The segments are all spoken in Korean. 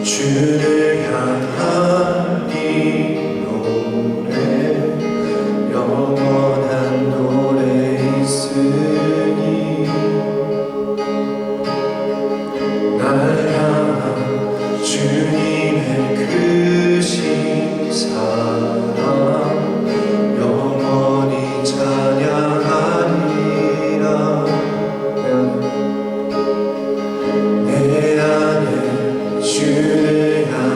주를 향한 이 노래 영원한 노래 있으니 날 향한 주님의 크신 사랑 영원히 찬양하리라. 내 안에 주를 향한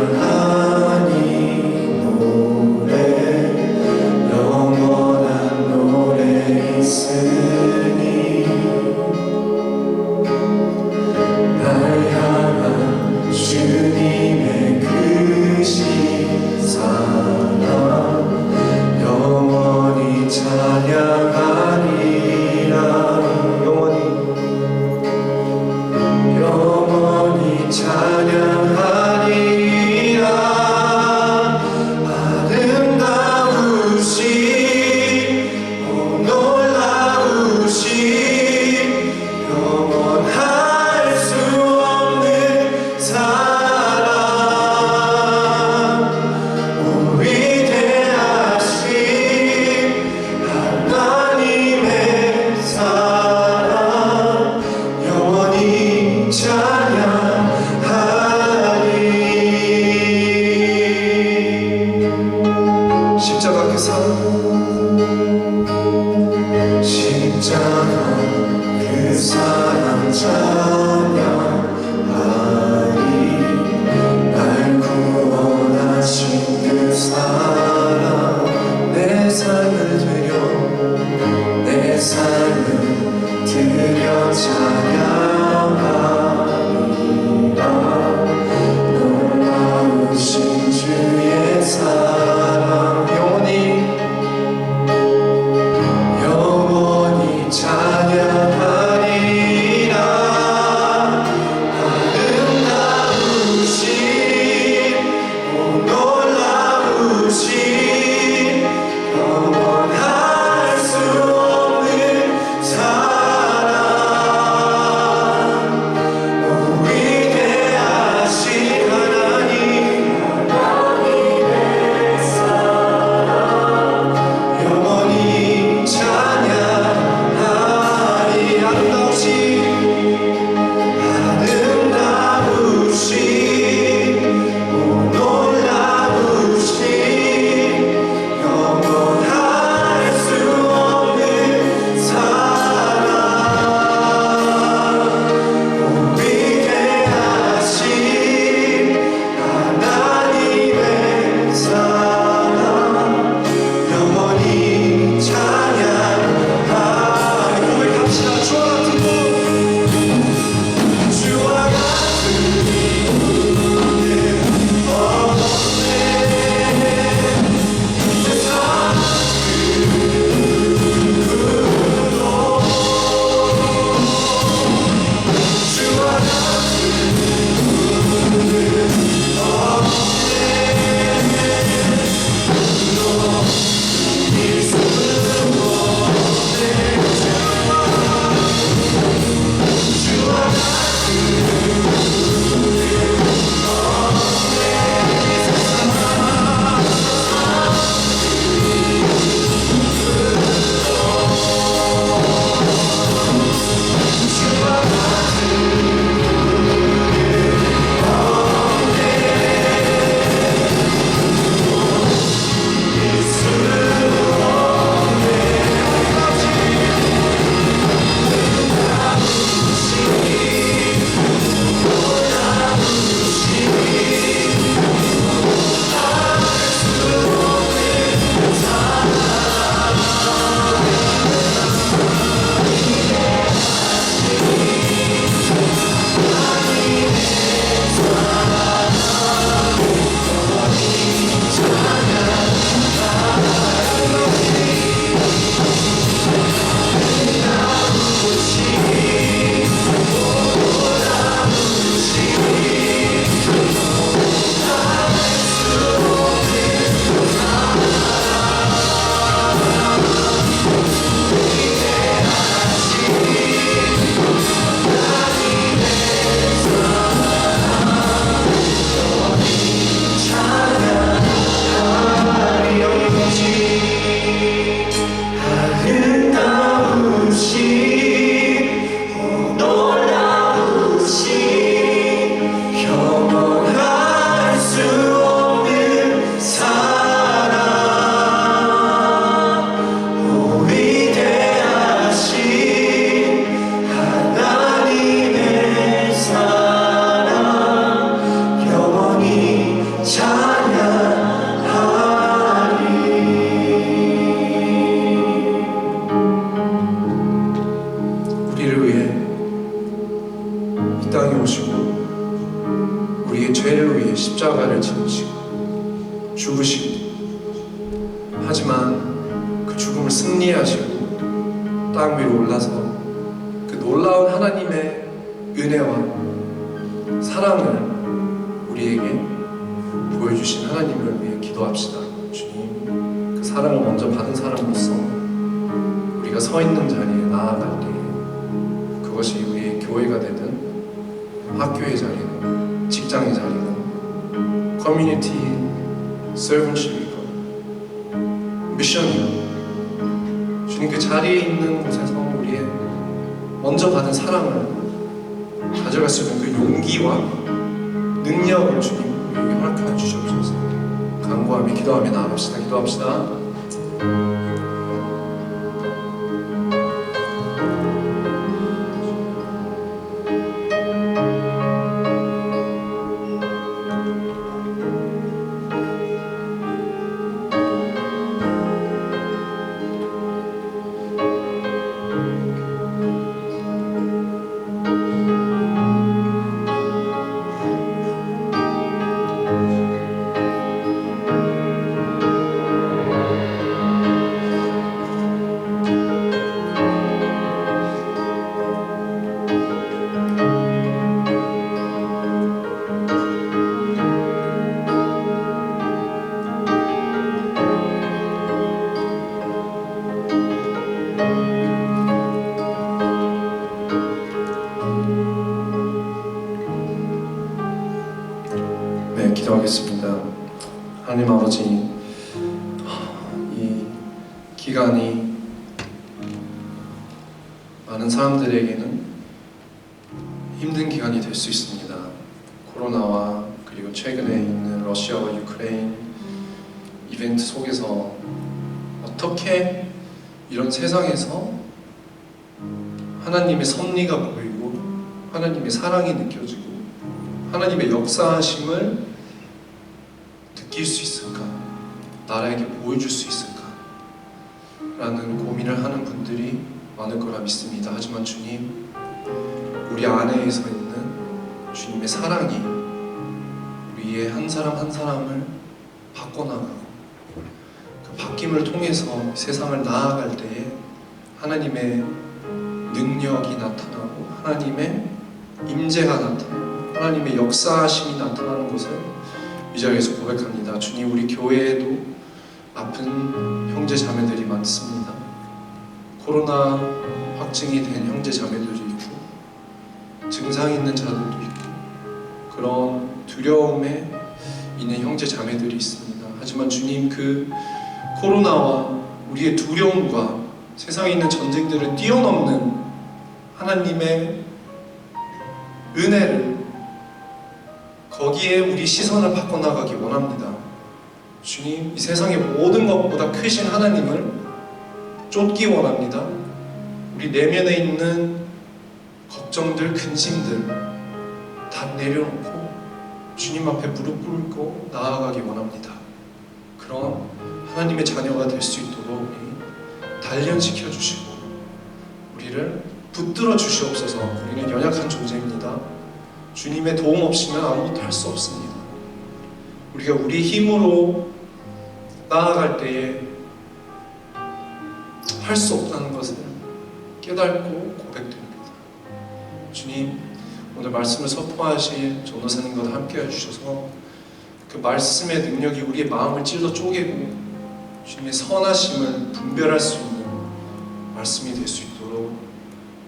죄를 위해 십자가를 지으시고 죽으시고, 하지만 그 죽음을 승리하시고 땅 위로 올라서 그 놀라운 하나님의 은혜와 사랑을 우리에게 보여주신 하나님을 위해 기도합시다. 주님, 그 사랑을 먼저 받은 사람으로서 우리가 서 있는 자리에 나아갈 때, 그것이 우리의 교회가 되든 학교의 자리든 직장의 자리든 커뮤니티 서번십이건 미션이건, 주님 그 자리에 있는 곳에서 우리의 먼저 받은 사랑을 가져갈 수 있는 그 용기와 능력을 주님 우리에게 허락하여 주시옵소서. 간구하며 기도하며 나아갑시다. 기도합시다. 네, 기도하겠습니다. 하나님 아버지, 이 기간이 많은 사람들에게는 힘든 기간이 될 수 있습니다. 코로나와 그리고 최근에 있는 러시아와 유크레인 이벤트 속에서 어떻게 이런 세상에서 하나님의 섭리가 보이고 하나님의 사랑이 느껴지고 하나님의 역사하심을 느낄 수 있을까? 나라에게 보여줄 수 있을까? 라는 고민을 하는 분들이 많을 거라 믿습니다. 하지만 주님, 우리 안에서 있는 주님의 사랑이 우리의 한 사람 한 사람을 바꿔나가고 그 바뀜을 통해서 세상을 나아갈 때에 하나님의 능력이 나타나고 하나님의 임재가 나타나고 하나님의 역사하심이 나타나는 것을 이 자리에서 고백합니다. 주님, 우리 교회에도 아픈 형제 자매들이 많습니다. 코로나 확증이 된 형제 자매들이 있고 증상이 있는 자들도 있고 그런 두려움에 있는 형제 자매들이 있습니다. 하지만 주님, 그 코로나와 우리의 두려움과 세상에 있는 전쟁들을 뛰어넘는 하나님의 은혜를, 거기에 우리 시선을 바꿔나가기 원합니다. 주님, 이 세상의 모든 것보다 크신 하나님을 쫓기 원합니다. 우리 내면에 있는 걱정들, 근심들 다 내려놓고 주님 앞에 무릎 꿇고 나아가기 원합니다. 그런 하나님의 자녀가 될 수 있도록 우리 단련시켜 주시고 우리를 붙들어 주시옵소서. 우리는 연약한 존재입니다. 주님의 도움 없이는 아무것도 할 수 없습니다. 우리가 우리 힘으로 나아갈 때에 할 수 없다는 것을 깨닫고 고백드립니다. 주님, 오늘 말씀을 선포하실 전도사님과 함께 해주셔서 그 말씀의 능력이 우리의 마음을 찔러 쪼개고 주님의 선하심을 분별할 수 있는 말씀이 될 수 있도록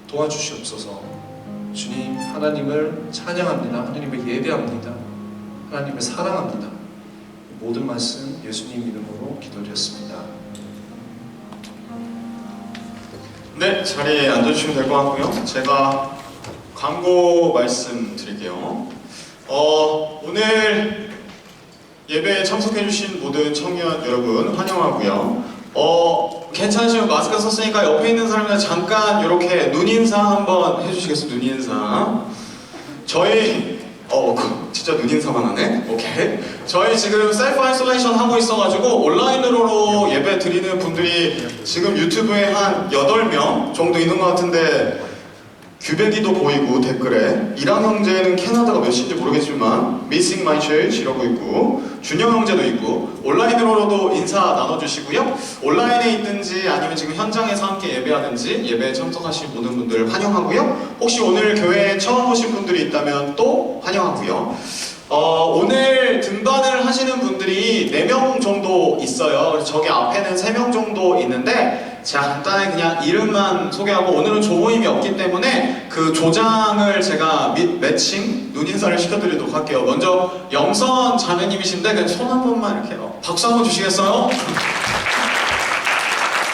도와주시옵소서. 주님, 하나님을 찬양합니다. 하나님을 예배합니다. 하나님을 사랑합니다. 모든 말씀 예수님 이름으로 기도드렸습니다. 네, 자리에 앉아주시면 될 것 같고요. 제가 광고 말씀드릴게요. 오늘 예배에 참석해주신 모든 청년 여러분 환영하고요. 괜찮으시면 마스크 썼으니까 옆에 있는 사람이랑 잠깐 이렇게 눈인사 한번 해주시겠어요? 눈인사. 저희 진짜 눈인사만 하네? 오케이. 저희 지금 셀프 아이솔레이션 하고 있어가지고 온라인으로 예배 드리는 분들이 지금 유튜브에 한 8명 정도 있는 것 같은데 규백이도 보이고 댓글에 이랑 형제는 캐나다가 몇인지 모르겠지만 Missing My Church 이러고 있고 준영 형제도 있고 온라인으로도 인사 나눠주시고요. 온라인에 있든지 아니면 지금 현장에서 함께 예배하든지 예배에 참석하신 모든 분들 환영하고요. 혹시 오늘 교회에 처음 오신 분들이 있다면 또 환영하고요. 오늘 등반을 하시는 분들이 4명 정도 있어요. 그래서 저기 앞에는 3명 정도 있는데 제가 간단히 그냥 이름만 소개하고 오늘은 조모임이 없기 때문에 그 조장을 제가 매칭 눈인사를 시켜드리도록 할게요. 먼저 영선 자매님이신데 그냥 손 한 번만 이렇게 박수 한번 주시겠어요?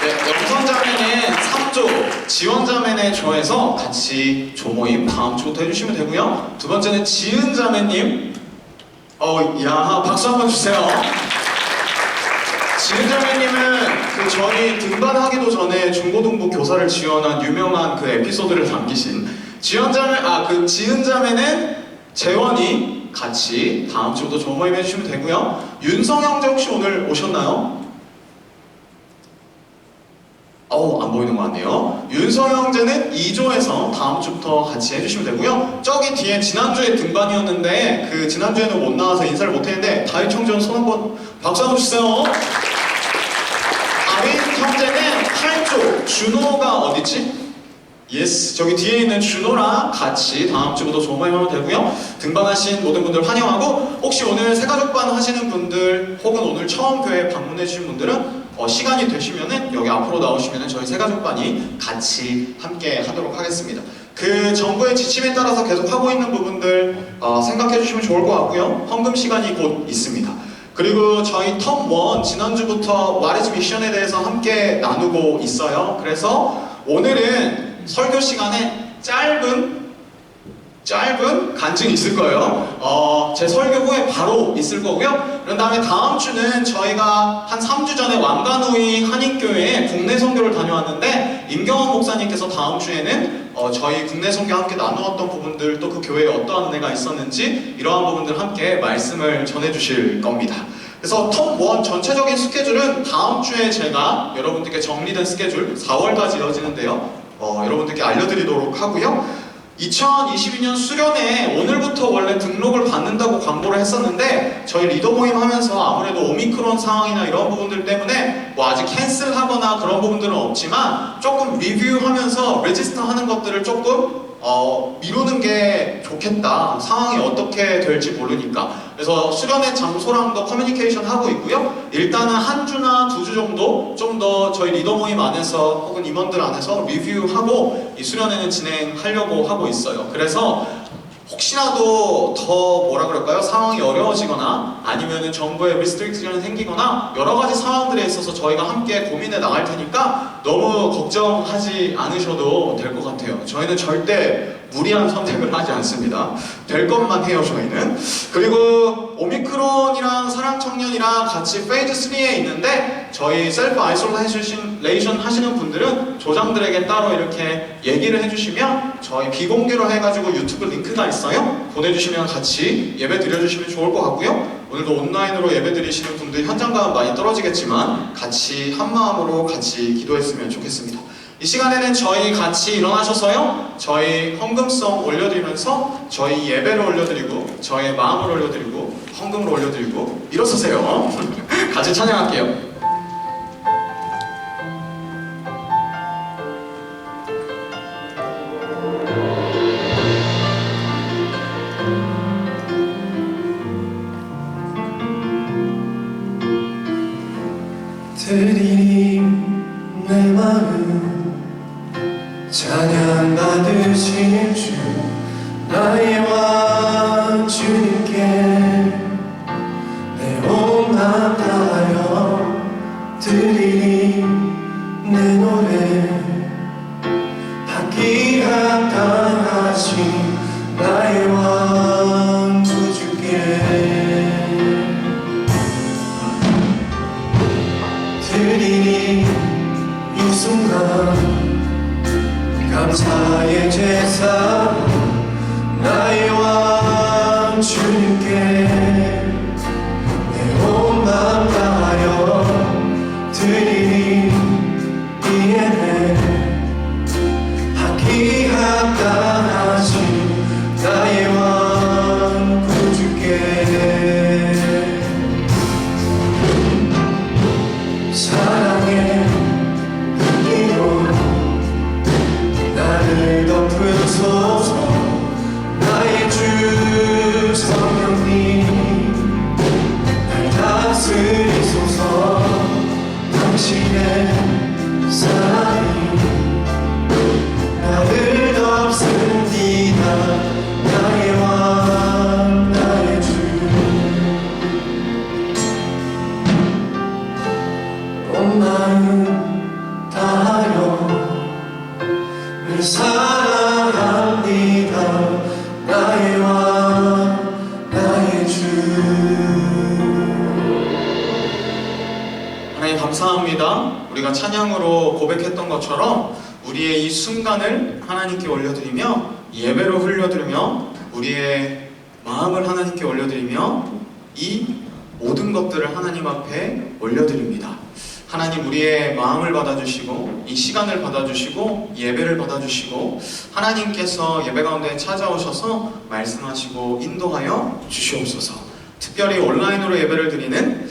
네, 영선 자매는 3조, 지원 자매네 조에서 같이 조모임 다음 주부터 해주시면 되고요. 두 번째는 지은 자매님, 야, 박수 한번 주세요. 지은 자매님은 그 저희 등반하기도 전에 중고등부 교사를 지원한 유명한 그 에피소드를 남기신 지은 자매는 재원이 같이 다음 주부터 조모임 해주시면 되고요. 윤성 형제 혹시 오늘 오셨나요? 안 보이는 것 같네요. 윤성 형제는 2조에서 다음 주부터 같이 해주시면 되고요. 저기 뒤에 지난주에 등반이었는데 그 지난주에는 못 나와서 인사를 못 했는데 다윗 형제는 손 한번 박수 한번 주세요. 다윗 형제는 8조, 준호가 어딨지? 예스, 저기 뒤에 있는 준호랑 같이 다음 주부터 조모임하면 되고요. 등반하신 모든 분들 환영하고 혹시 오늘 새가족반 하시는 분들 혹은 오늘 처음 교회 방문해 주신 분들은 시간이 되시면은 여기 앞으로 나오시면은 저희 새가족반이 같이 함께 하도록 하겠습니다. 그 정부의 지침에 따라서 계속 하고 있는 부분들 생각해 주시면 좋을 것 같고요. 헌금 시간이 곧 있습니다. 그리고 저희 텀1 지난주부터 마리즈 미션에 대해서 함께 나누고 있어요. 그래서 오늘은 설교 시간에 짧은 간증이 있을 거예요. 제 설교 후에 바로 있을 거고요. 그런 다음에 다음 주는 저희가 한 3주 전에 왕관우이 한인교회에 국내 선교를 다녀왔는데 임경원 목사님께서 다음 주에는 저희 국내 선교 함께 나누었던 부분들 또 그 교회에 어떠한 은혜가 있었는지 이러한 부분들 함께 말씀을 전해주실 겁니다. 그래서 텀1 전체적인 스케줄은 다음 주에 제가 여러분들께 정리된 스케줄 4월까지 이어지는데요. 여러분들께 알려드리도록 하고요. 2022년 수련회 오늘부터 원래 등록을 받는다고 광고를 했었는데 저희 리더 모임 하면서 아무래도 오미크론 상황이나 이런 부분들 때문에 뭐 아직 캔슬하거나 그런 부분들은 없지만 조금 리뷰하면서 레지스터 하는 것들을 조금 미루는 게 좋겠다. 상황이 어떻게 될지 모르니까. 그래서 수련회 장소랑도 커뮤니케이션 하고 있고요. 일단은 한 주나 2주 정도 좀 더 저희 리더 모임 안에서 혹은 임원들 안에서 리뷰하고 이 수련회는 진행하려고 하고 있어요. 그래서 혹시라도 더 뭐라 그럴까요? 상황이 어려워지거나 아니면은 정부의 리스트릭션이 생기거나 여러 가지 상황들에 있어서 저희가 함께 고민해 나갈 테니까 너무 걱정하지 않으셔도 될 것 같아요. 저희는 절대 무리한 선택을 하지 않습니다. 될 것만 해요, 저희는. 그리고 오미크론이랑 사랑청년이랑 같이 페이즈 3에 있는데 저희 셀프 아이솔레이션 하시는 분들은 조장들에게 따로 이렇게 얘기를 해주시면 저희 비공개로 해가지고 유튜브 링크가 있어요. 보내주시면 같이 예배 드려주시면 좋을 것 같고요. 오늘도 온라인으로 예배 드리시는 분들 현장감은 많이 떨어지겠지만 같이 한마음으로 같이 기도했으면 좋겠습니다. 이 시간에는 저희 같이 일어나셔서요. 저희 헌금성 올려드리면서 저희 예배를 올려드리고 저의 마음을 올려드리고 헌금을 올려드리고 일어서세요. 같이 찬양할게요. 드리니 내 마음 찬양 받으실 주 나의 왕 주님께 내 온 맘 다하여 드리니 내 노래 받기 합당하신 나의 왕 구주께 드리니 이 순간 감사의 제사 나의 왕 주님께 내 온 맘 다하여 드리니 이 예배 받기 합당 하나님 감사합니다. 우리가 찬양으로 고백했던 것처럼 우리의 이 순간을 하나님께 올려드리며 예배로 흘려드리며 우리의 마음을 하나님께 올려드리며 이 모든 것들을 하나님 앞에 올려드립니다. 하나님 우리의 마음을 받아주시고 이 시간을 받아주시고 예배를 받아주시고 하나님께서 예배 가운데 찾아오셔서 말씀하시고 인도하여 주시옵소서. 특별히 온라인으로 예배를 드리는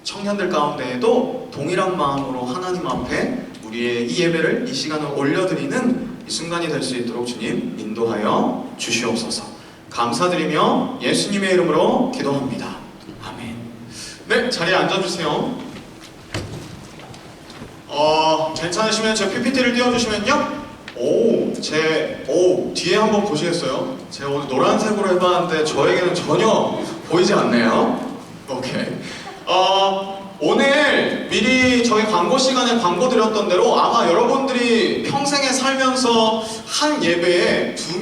청년들 가운데에도 동일한 마음으로 하나님 앞에 우리의 이 예배를 이 시간을 올려드리는 이 순간이 될 수 있도록 주님 인도하여 주시옵소서. 감사드리며 예수님의 이름으로 기도합니다. 아멘. 네, 자리에 앉아주세요. 괜찮으시면 제 PPT를 띄워주시면요. 뒤에 한번 보시겠어요? 제가 오늘 노란색으로 해봤는데 저에게는 전혀 보이지 않네요. 오케이. 오늘 미리 저희 광고 시간에 광고 드렸던 대로 아마 여러분들이 평생에 살면서 한 예배에 두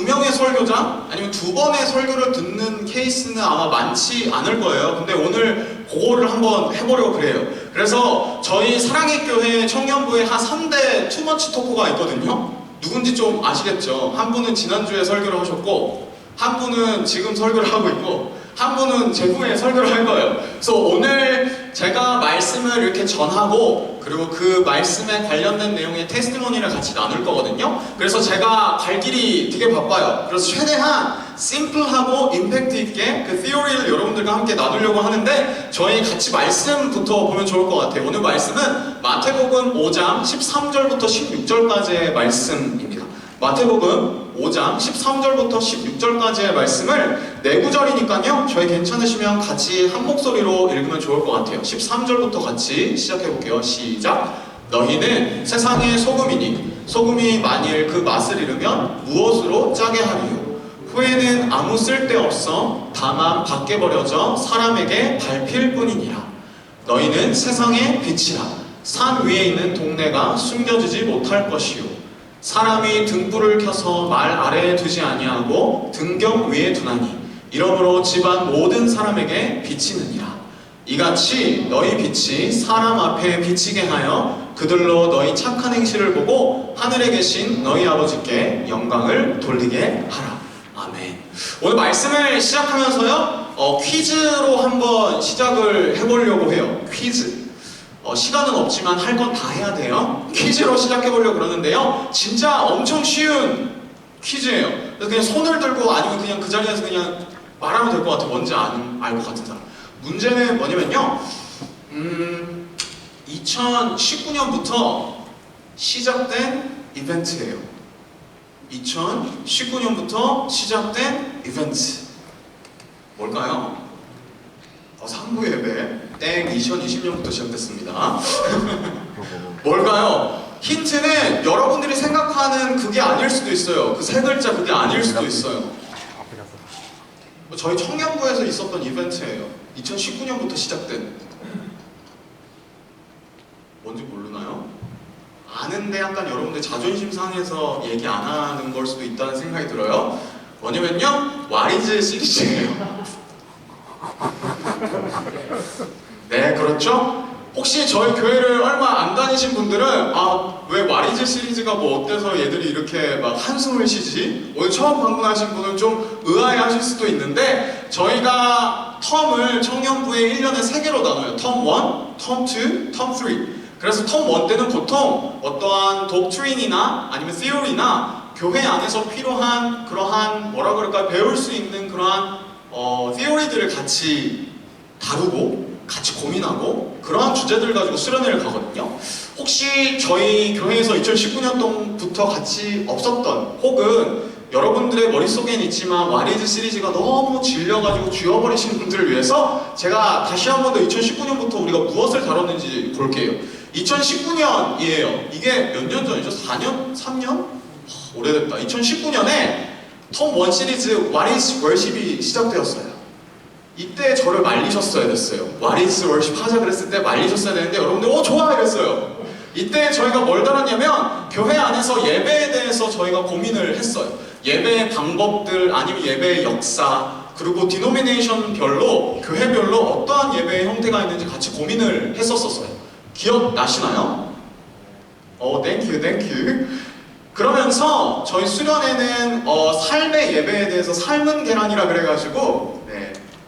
명의 설교자 아니면 두 번의 설교를 듣는 케이스는 아마 많지 않을 거예요. 근데 오늘 그거를 한번 해보려고 그래요. 그래서 저희 사랑의 교회 청년부에 한 3대 투머치 토크가 있거든요. 누군지 좀 아시겠죠? 한 분은 지난주에 설교를 하셨고 한 분은 지금 설교를 하고 있고 한 분은 제 후에 설교를 할 거예요. 그래서 오늘 제가 말씀을 이렇게 전하고 그리고 그 말씀에 관련된 내용의 테스티모니를 같이 나눌 거거든요. 그래서 제가 갈 길이 되게 바빠요. 그래서 최대한 심플하고 임팩트 있게 그 티오리를 여러분들과 함께 나누려고 하는데 저희 같이 말씀부터 보면 좋을 것 같아요. 오늘 말씀은 마태복음 5장 13절부터 16절까지의 말씀입니다. 마태복음 5장 13절부터 16절까지의 말씀을 네 구절이니까요. 저희 괜찮으시면 같이 한 목소리로 읽으면 좋을 것 같아요. 13절부터 같이 시작해볼게요. 시작! 너희는 세상의 소금이니 소금이 만일 그 맛을 잃으면 무엇으로 짜게 하리요? 후에는 아무 쓸데없어 다만 밖에 버려져 사람에게 밟힐 뿐이니라. 너희는 세상의 빛이라. 산 위에 있는 동네가 숨겨지지 못할 것이요 사람이 등불을 켜서 말 아래에 두지 아니하고 등경 위에 두나니 이러므로 집안 모든 사람에게 비치느니라. 이같이 너희 빛이 사람 앞에 비치게 하여 그들로 너희 착한 행실을 보고 하늘에 계신 너희 아버지께 영광을 돌리게 하라. 아멘. 오늘 말씀을 시작하면서요 퀴즈로 한번 시작을 해보려고 해요. 퀴즈. 시간은 없지만 할 건 다 해야 돼요. 퀴즈로 시작해보려고 그러는데요. 진짜 엄청 쉬운 퀴즈예요. 그래서 그냥 손을 들고 아니면 그냥 그 자리에서 그냥 말하면 될 것 같아요. 뭔지 알 것 같은 사람. 문제는 뭐냐면요. 2019년부터 시작된 이벤트예요. 2019년부터 시작된 이벤트. 뭘까요? 상부 예배. 땡 2020년부터 시작됐습니다. 뭘까요? 힌트는 여러분들이 생각하는 그게 아닐 수도 있어요. 그 세 글자 그게 아닐 수도 있어요. 저희 청년부에서 있었던 이벤트예요. 2019년부터 시작된. 뭔지 모르나요? 아는데 약간 여러분들 자존심 상해서 얘기 안 하는 걸 수도 있다는 생각이 들어요. 뭐냐면요, 와리즈 시리즈예요. 네, 그렇죠? 혹시 저희 교회를 얼마 안 다니신 분들은 왜 와리즈 시리즈가 뭐 어때서 얘들이 이렇게 막 한숨을 쉬지? 오늘 처음 방문하신 분은 좀 의아해하실 수도 있는데 저희가 텀을 청년부에 1년에 3개로 나눠요. 텀 1, 텀 2, 텀 3. 그래서 텀 1 때는 보통 어떠한 독트린이나 아니면 theory나 교회 안에서 필요한 그러한 뭐라 그럴까요? 배울 수 있는 그러한 theory들을 같이 다루고 같이 고민하고 그러한 주제들을 가지고 수련회를 가거든요. 혹시 저희 교회에서 2019년부터 같이 없었던 혹은 여러분들의 머릿속엔 있지만 와리즈 시리즈가 너무 질려가지고 지워버리신 분들을 위해서 제가 다시 한 번 더 2019년부터 우리가 무엇을 다뤘는지 볼게요. 2019년이에요. 이게 몇 년 전이죠? 4년? 3년? 오래됐다. 2019년에 텀 1 시리즈 와리즈 월십이 시작되었어요. 이때 저를 말리셨어야 됐어요. 와리즈 월십 하자 그랬을 때 말리셨어야 되는데 여러분들 좋아 이랬어요. 이때 저희가 뭘 다뤘냐면 교회 안에서 예배에 대해서 저희가 고민을 했어요. 예배의 방법들 아니면 예배의 역사 그리고 디노미네이션 별로 교회별로 어떠한 예배의 형태가 있는지 같이 고민을 했었어요. 기억나시나요? 땡큐. 그러면서 저희 수련회는 삶의 예배에 대해서 삶은 계란이라 그래가지고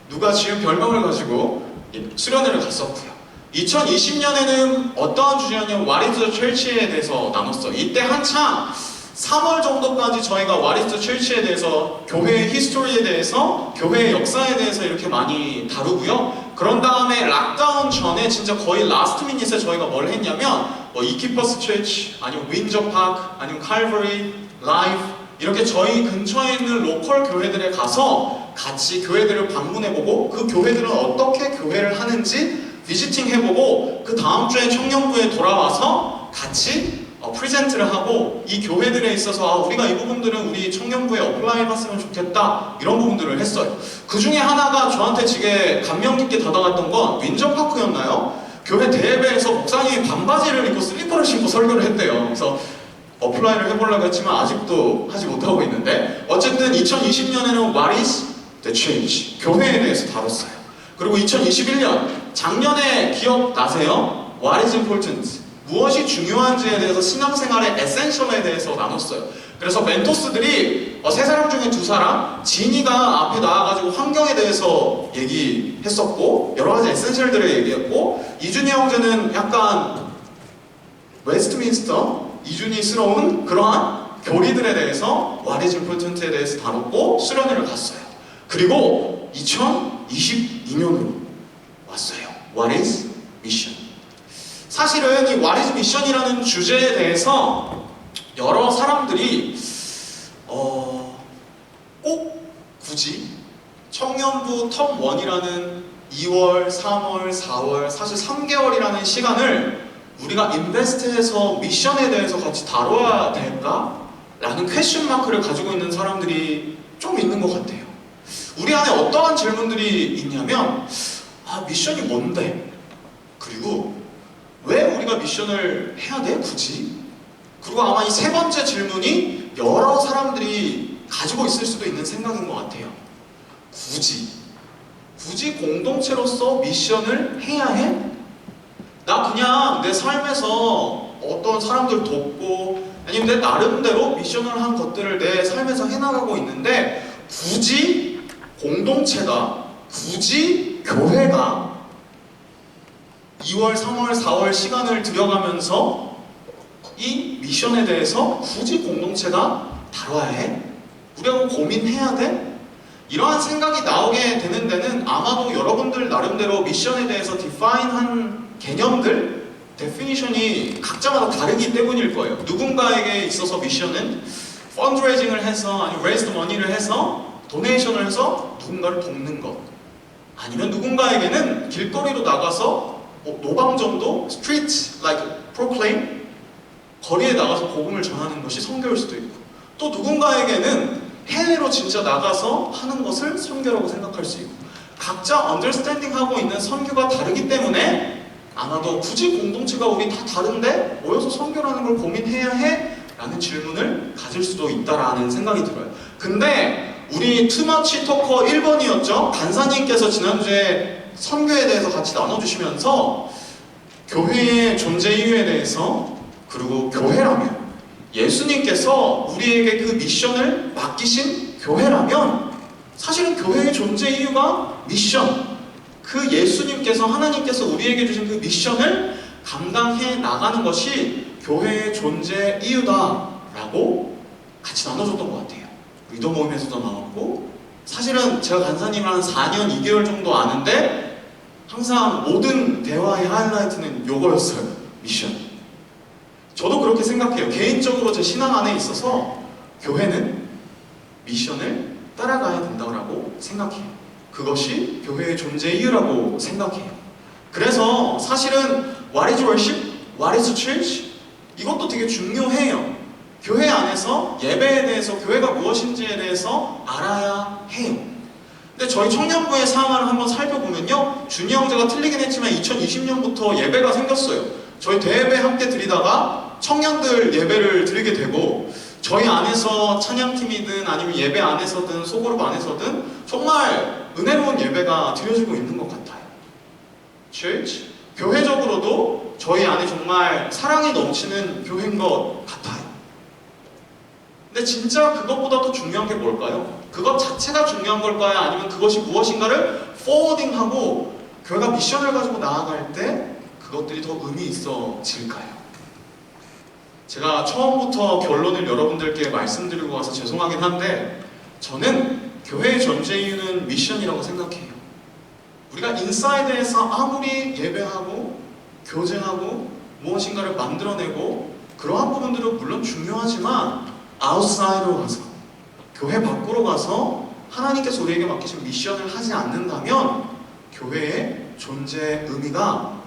누가 지은 별명을 가지고 수련회를 갔었고요. 2020년에는 어떠한 주제였냐면 What is the Church에 대해서 나눴어요. 이때 한참 3월 정도까지 저희가 What is the Church에 대해서 교회의 히스토리에 대해서 교회의 역사에 대해서 이렇게 많이 다루고요. 그런 다음에 락다운 전에 진짜 거의 라스트 미닛에 저희가 뭘 했냐면 이키퍼스 처치, 아니면 윈저 파크, 아니면 칼버리, 라이프 이렇게 저희 근처에 있는 로컬 교회들에 가서 같이 교회들을 방문해보고 그 교회들은 어떻게 교회를 하는지 비지팅 해보고 그 다음 주에 청년부에 돌아와서 같이 프리젠트를 하고 이 교회들에 있어서 우리가 이 부분들은 우리 청년부에 어플라이 해봤으면 좋겠다 이런 부분들을 했어요. 그 중에 하나가 저한테 되게 감명 깊게 다가갔던 건 윈저파크였나요? 교회 대예배에서 목사님이 반바지를 입고 슬리퍼를 신고 설교를 했대요. 그래서 어플라이를 해보려고 했지만 아직도 하지 못하고 있는데 어쨌든 2020년에는 What is the Change? 교회에 대해서 다뤘어요. 그리고 2021년 작년에 기억나세요? What is important? 무엇이 중요한지에 대해서 신앙생활의 에센셜에 대해서 나눴어요. 그래서 멘토스들이 세 사람 중에 두 사람, 진이가 앞에 나와가지고 환경에 대해서 얘기했었고 여러 가지 에센셜들을 얘기했고 이준희 형제는 약간 웨스트민스터 이준희스러운 그러한 교리들에 대해서 What is important에 대해서 다뤘고 수련회를 갔어요. 그리고 2022년으로 왔어요. What is mission? 사실은 이 What is mission이라는 주제에 대해서 여러 사람들이 꼭 굳이 청년부 텀 1이라는 2월, 3월, 4월 사실 3개월이라는 시간을 우리가 인베스트해서 미션에 대해서 같이 다뤄야 될까? 라는 퀘션 마크를 가지고 있는 사람들이 좀 있는 것 같아요. 우리 안에 어떠한 질문들이 있냐면 미션이 뭔데? 그리고 왜 우리가 미션을 해야 돼? 굳이? 그리고 아마 이 세 번째 질문이 여러 사람들이 가지고 있을 수도 있는 생각인 것 같아요. 굳이 공동체로서 미션을 해야 해? 나 그냥 내 삶에서 어떤 사람들 돕고 아니면 내 나름대로 미션을 한 것들을 내 삶에서 해나가고 있는데 굳이 공동체가, 굳이 교회가 2월, 3월, 4월 시간을 들여가면서 이 미션에 대해서 굳이 공동체가 다뤄야 해? 우리가 고민해야 돼? 이러한 생각이 나오게 되는 데는 아마도 여러분들 나름대로 미션에 대해서 디파인한 개념들, 데피니션이 각자마다 다르기 때문일 거예요. 누군가에게 있어서 미션은 펀드레이징을 해서 아니면 raise the money를 해서 도네이션을 해서 누군가를 돕는 것, 아니면 누군가에게는 길거리로 나가서 노방정도 street like proclaim 거리에 나가서 복음을 전하는 것이 선교일 수도 있고 또 누군가에게는 해외로 진짜 나가서 하는 것을 선교라고 생각할 수 있고 각자 언더스탠딩 하고 있는 선교가 다르기 때문에 아마도 굳이 공동체가 우리 다 다른데 모여서 선교라는 걸 고민해야 해? 라는 질문을 가질 수도 있다라는 생각이 들어요. 근데 우리 투머치 토커 1번이었죠? 간사님께서 지난주에 선교에 대해서 같이 나눠주시면서 교회의 존재 이유에 대해서 그리고 교회라면 예수님께서 우리에게 그 미션을 맡기신 교회라면 사실은 교회의 존재 이유가 미션, 그 예수님께서 하나님께서 우리에게 주신 그 미션을 감당해 나가는 것이 교회의 존재 이유다라고 같이 나눠줬던 것 같아요. 리더 모임에서도 나왔고 사실은 제가 간사님을 한 4년 2개월 정도 아는데 항상 모든 대화의 하이라이트는 요거였어요. 미션. 저도 그렇게 생각해요. 개인적으로 제 신앙 안에 있어서 교회는 미션을 따라가야 된다고 생각해요. 그것이 교회의 존재 이유라고 생각해요. 그래서 사실은 What is worship? What is church? 이것도 되게 중요해요. 교회 안에서 예배에 대해서 교회가 무엇인지에 대해서 알아야 해요. 근데 저희 청년부의 상황을 한번 살펴보면요, 준이 형제가 틀리긴 했지만 2020년부터 예배가 생겼어요. 저희 대예배 함께 드리다가 청년들 예배를 드리게 되고 저희 안에서 찬양팀이든 아니면 예배 안에서든 소그룹 안에서든 정말 은혜로운 예배가 드려지고 있는 것 같아요. Church, 교회적으로도 저희 안에 정말 사랑이 넘치는 교회인 것 같아요. 근데 진짜 그것보다 더 중요한 게 뭘까요? 그것 자체가 중요한 걸까요? 아니면 그것이 무엇인가를 포워딩하고 교회가 미션을 가지고 나아갈 때 그것들이 더 의미 있어질까요? 제가 처음부터 결론을 여러분들께 말씀드리고 와서 죄송하긴 한데 저는 교회의 존재 이유는 미션이라고 생각해요. 우리가 인사이드에서 아무리 예배하고 교제하고 무엇인가를 만들어내고 그러한 부분들은 물론 중요하지만 아웃사이드로 가서 교회 밖으로 가서 하나님께서 우리에게 맡기신 미션을 하지 않는다면 교회의 존재의 의미가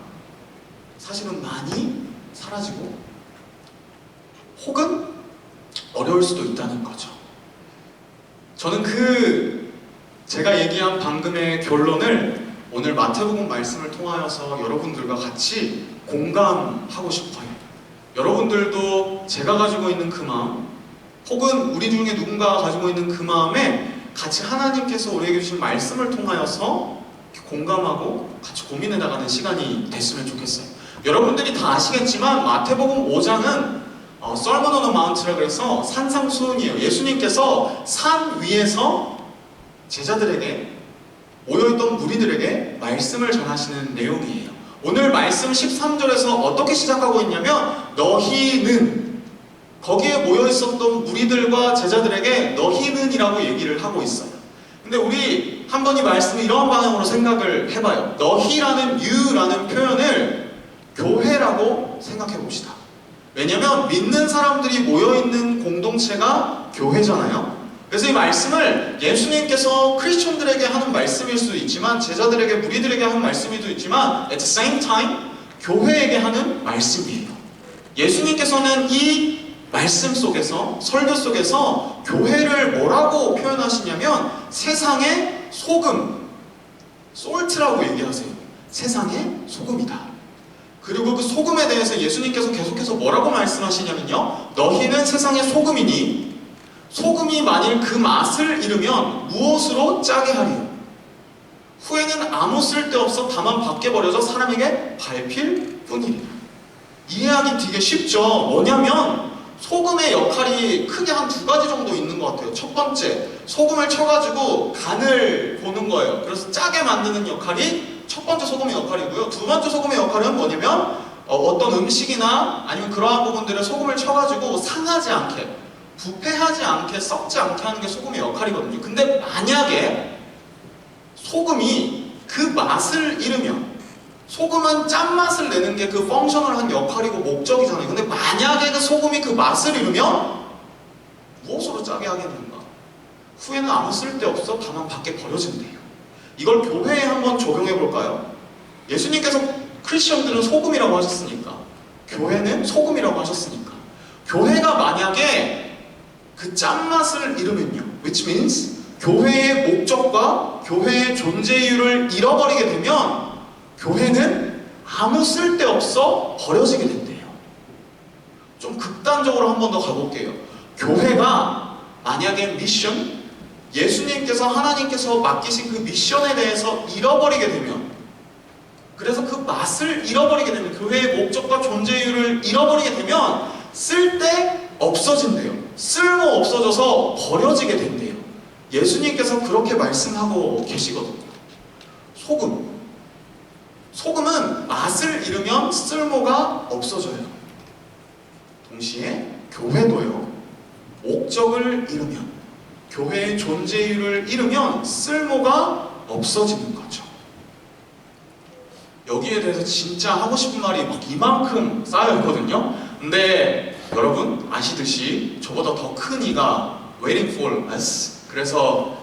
사실은 많이 사라지고 혹은 어려울 수도 있다는 거죠. 저는 제가 얘기한 방금의 결론을 오늘 마태복음 말씀을 통하여서 여러분들과 같이 공감하고 싶어요. 여러분들도 제가 가지고 있는 그 마음 혹은 우리 중에 누군가가 가지고 있는 그 마음에 같이 하나님께서 우리에게 주신 말씀을 통하여서 공감하고 같이 고민해 나가는 시간이 됐으면 좋겠어요. 여러분들이 다 아시겠지만 마태복음 5장은 Sermon on the Mount라 그래서 산상수훈이에요. 예수님께서 산 위에서 제자들에게 모여있던 무리들에게 말씀을 전하시는 내용이에요. 오늘 말씀 13절에서 어떻게 시작하고 있냐면 너희는 거기에 모여있었던 무리들과 제자들에게 너희는이라고 얘기를 하고 있어요. 근데 우리 한번 이 말씀을 이런 방향으로 생각을 해봐요. 너희라는 you라는 표현을 교회라고 생각해 봅시다. 왜냐면 믿는 사람들이 모여있는 공동체가 교회잖아요. 그래서 이 말씀을 예수님께서 크리스천들에게 하는 말씀일 수도 있지만 제자들에게 무리들에게 하는 말씀일 수도 있지만 at the same time 교회에게 하는 말씀이에요. 예수님께서는 이 말씀 속에서 설교 속에서 교회를 뭐라고 표현하시냐면 세상의 소금, salt라고 얘기하세요. 세상의 소금이다. 그리고 그 소금에 대해서 예수님께서 계속해서 뭐라고 말씀하시냐면요. 너희는 세상의 소금이니 소금이 만일 그 맛을 잃으면 무엇으로 짜게 하리요? 후에는 아무 쓸데없어 다만 밖에 버려져 사람에게 밟힐 뿐이리라. 이해하기 되게 쉽죠. 뭐냐면 소금의 역할이 크게 한 두 가지 정도 있는 것 같아요. 첫 번째, 소금을 쳐가지고 간을 보는 거예요. 그래서 짜게 만드는 역할이 첫 번째 소금의 역할이고요. 두 번째 소금의 역할은 뭐냐면 어떤 음식이나 아니면 그러한 부분들을 소금을 쳐가지고 상하지 않게, 부패하지 않게, 썩지 않게 하는 게 소금의 역할이거든요. 근데 만약에 소금이 그 맛을 잃으면, 소금은 짠맛을 내는 게 그 펑셔널한 역할이고 목적이잖아요. 근데 만약에 그 소금이 그 맛을 잃으면 무엇으로 짜게 하겠는가? 후에는 아무 쓸데없어 다만 밖에 버려진대요. 이걸 교회에 한번 적용해 볼까요? 예수님께서 크리스천들은 소금이라고 하셨으니까, 교회는 소금이라고 하셨으니까, 교회가 만약에 그 짠맛을 잃으면요, which means 교회의 목적과 교회의 존재 이유를 잃어버리게 되면 교회는 아무 쓸데없어 버려지게 된대요. 좀 극단적으로 한 번 더 가볼게요. 교회가 만약에 미션, 예수님께서 하나님께서 맡기신 그 미션에 대해서 잃어버리게 되면, 그래서 그 맛을 잃어버리게 되면, 교회의 목적과 존재 이유를 잃어버리게 되면 쓸데 없어진대요. 쓸모 없어져서 버려지게 된대요. 예수님께서 그렇게 말씀하고 계시거든요. 소금은 맛을 잃으면 쓸모가 없어져요. 동시에 교회도요, 목적을 잃으면, 교회의 존재 이유를 잃으면 쓸모가 없어지는 거죠. 여기에 대해서 진짜 하고 싶은 말이 막 이만큼 쌓여있거든요. 근데 여러분 아시듯이 저보다 더 큰 이가 waiting for us. 그래서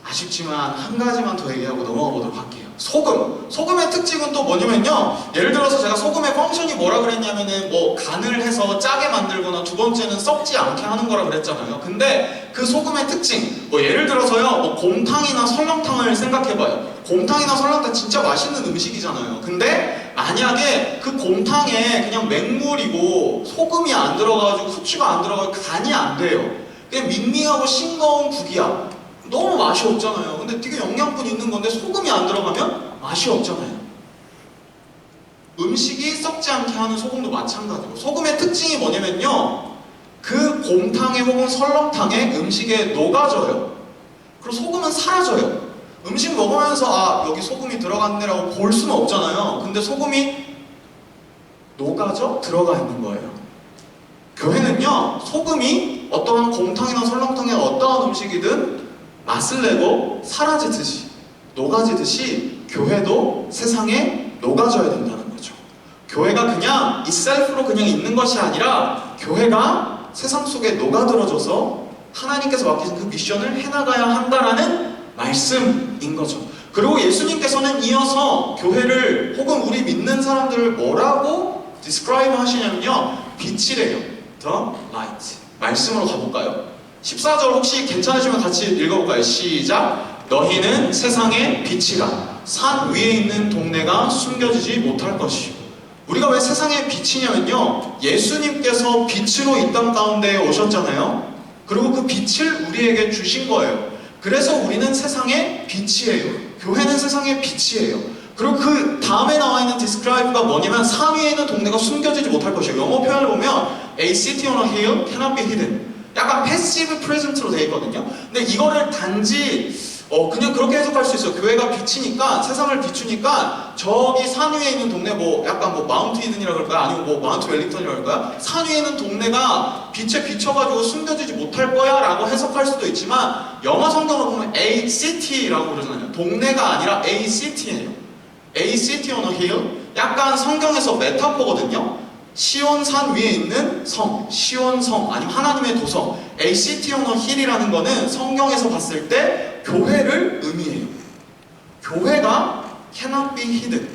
아쉽지만 한 가지만 더 얘기하고 넘어가 보도록 할게요. 소금의 특징은 또 뭐냐면요, 예를 들어서 제가 소금의 펑션이 뭐라 그랬냐면은 뭐 간을 해서 짜게 만들거나, 두 번째는 썩지 않게 하는 거라 그랬잖아요. 근데 그 소금의 특징, 뭐 예를 들어서요, 뭐 곰탕이나 설렁탕을 생각해봐요. 곰탕이나 설렁탕 진짜 맛있는 음식이잖아요. 근데 만약에 그 곰탕에 그냥 맹물이고 소금이 안 들어가가지고 후추가 안 들어가고 간이 안 돼요. 그냥 밍밍하고 싱거운 국이야. 너무 맛이 없잖아요. 근데 되게 영양분 있는 건데 소금이 안 들어가면 맛이 없잖아요. 음식이 썩지 않게 하는 소금도 마찬가지고, 소금의 특징이 뭐냐면요, 그 곰탕에 혹은 설렁탕에 음식에 녹아져요. 그리고 소금은 사라져요. 음식 먹으면서 아 여기 소금이 들어갔네라고 볼 수는 없잖아요. 근데 소금이 녹아져 들어가 있는 거예요. 교회는요, 소금이 어떠한 곰탕이나 설렁탕에 어떠한 음식이든 맛을 내고 사라지듯이, 녹아지듯이 교회도 세상에 녹아져야 된다는 거죠. 교회가 그냥 itself로 그냥 있는 것이 아니라 교회가 세상 속에 녹아들어져서 하나님께서 맡기신 그 미션을 해나가야 한다라는 말씀인 거죠. 그리고 예수님께서는 이어서 교회를 혹은 우리 믿는 사람들을 뭐라고 describe 하시냐면요, 빛이래요. The light. 말씀으로 가볼까요? 14절 혹시 괜찮으시면 같이 읽어볼까요? 시작. 너희는 세상의 빛이라. 산 위에 있는 동네가 숨겨지지 못할 것이요. 우리가 왜 세상의 빛이냐면요, 예수님께서 빛으로 이 땅 가운데 오셨잖아요. 그리고 그 빛을 우리에게 주신 거예요. 그래서 우리는 세상의 빛이에요. 교회는 세상의 빛이에요. 그리고 그 다음에 나와 있는 describe가 뭐냐면 산 위에 있는 동네가 숨겨지지 못할 것이에요. 영어 표현을 보면 A city on a hill cannot be hidden. 약간 passive present로 되어 있거든요. 근데 이거를 단지 그냥 그렇게 해석할 수 있어요. 교회가 비치니까, 세상을 비추니까 저기 산 위에 있는 동네 뭐 약간 뭐 마운트 이든이라 그럴까요? 아니면 뭐 마운트 웰링턴이라 그럴까요? 산 위에 있는 동네가 빛에 비춰가지고 숨겨지지 못할 거야 라고 해석할 수도 있지만, 영어 성경을 보면 A city라고 그러잖아요. 동네가 아니라 A city예요. A city on a hill. 약간 성경에서 메타포거든요. 시온산 위에 있는 성, 시온성, 아니면 하나님의 도성. A city on a hill이라는 거는 성경에서 봤을 때 교회를 의미해요. 교회가 cannot be hidden.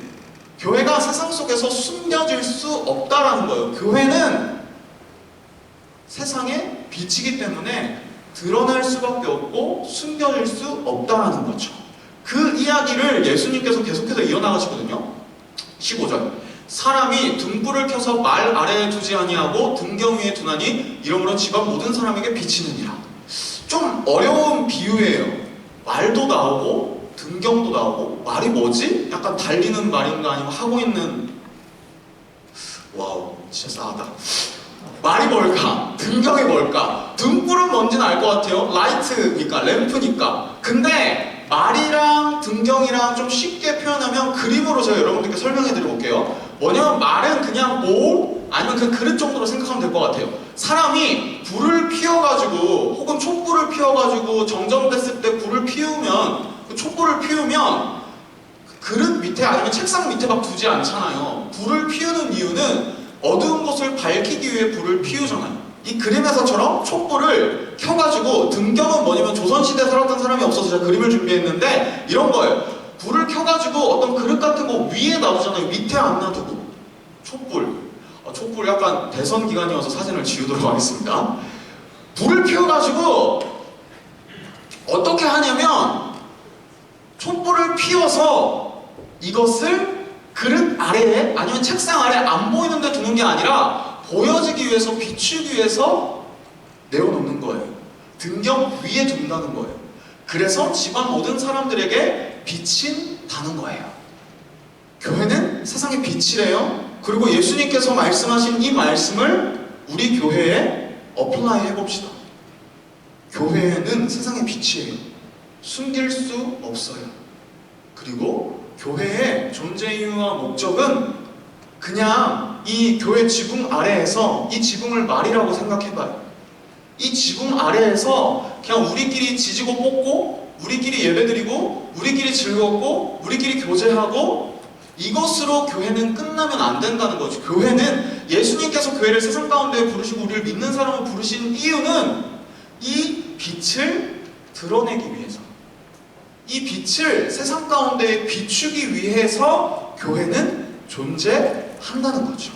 교회가 세상 속에서 숨겨질 수 없다라는 거예요. 교회는 세상의 빛이기 때문에 드러날 수밖에 없고 숨겨질 수 없다라는 거죠. 그 이야기를 예수님께서 계속해서 이어나가시거든요. 15절. 사람이 등불을 켜서 말 아래에 두지 아니하고 등경 위에 두나니 이러므로 집안 모든 사람에게 비치느니라. 좀 어려운 비유예요. 말도 나오고 등경도 나오고. 말이 뭐지? 약간 달리는 말인가 아니면 하고 있는, 와우 진짜 싸하다. 말이 뭘까? 등경이 뭘까? 등불은 뭔지는 알 것 같아요. 라이트니까, 램프니까. 근데 말이랑 등경이랑 좀 쉽게 표현하면 그림으로 제가 여러분들께 설명해 드려볼게요. 뭐냐면 말은 그냥 볼 아니면 그 그릇 정도로 생각하면 될 것 같아요. 사람이 불을 피워가지고 혹은 촛불을 피워가지고 정전됐을 때 불을 피우면, 그 촛불을 피우면 그릇 밑에 아니면 책상 밑에 막 두지 않잖아요. 불을 피우는 이유는 어두운 곳을 밝히기 위해 불을 피우잖아요. 이 그림에서처럼 촛불을 켜가지고, 등경은 뭐냐면 조선시대에 살았던 사람이 없어서 제가 그림을 준비했는데 이런 거예요. 불을 켜가지고 어떤 그릇 같은 거 위에 놔두잖아요. 밑에 안 놔두고. 촛불. 촛불 약간 대선 기간이어서 사진을 지우도록 하겠습니다. 불을 피워가지고 어떻게 하냐면 촛불을 피워서 이것을 그릇 아래에 아니면 책상 아래 안 보이는 데 두는 게 아니라 보여지기 위해서, 비추기 위해서 내어놓는 거예요. 등경 위에 둔다는 거예요. 그래서 집안 모든 사람들에게 비친다는 거예요. 교회는 세상의 빛이래요. 그리고 예수님께서 말씀하신 이 말씀을 우리 교회에 어플라이 해봅시다. 교회는 세상의 빛이에요. 숨길 수 없어요. 그리고 교회의 존재 이유와 목적은 그냥 이 교회 지붕 아래에서, 이 지붕을 말이라고 생각해봐요. 이 지붕 아래에서 그냥 우리끼리 지지고 볶고, 우리끼리 예배드리고, 우리끼리 즐겁고, 우리끼리 교제하고, 이것으로 교회는 끝나면 안 된다는 거죠. 교회는, 예수님께서 교회를 세상 가운데 부르시고 우리를 믿는 사람을 부르신 이유는 이 빛을 드러내기 위해서, 이 빛을 세상 가운데 비추기 위해서 교회는 존재한다는 거죠.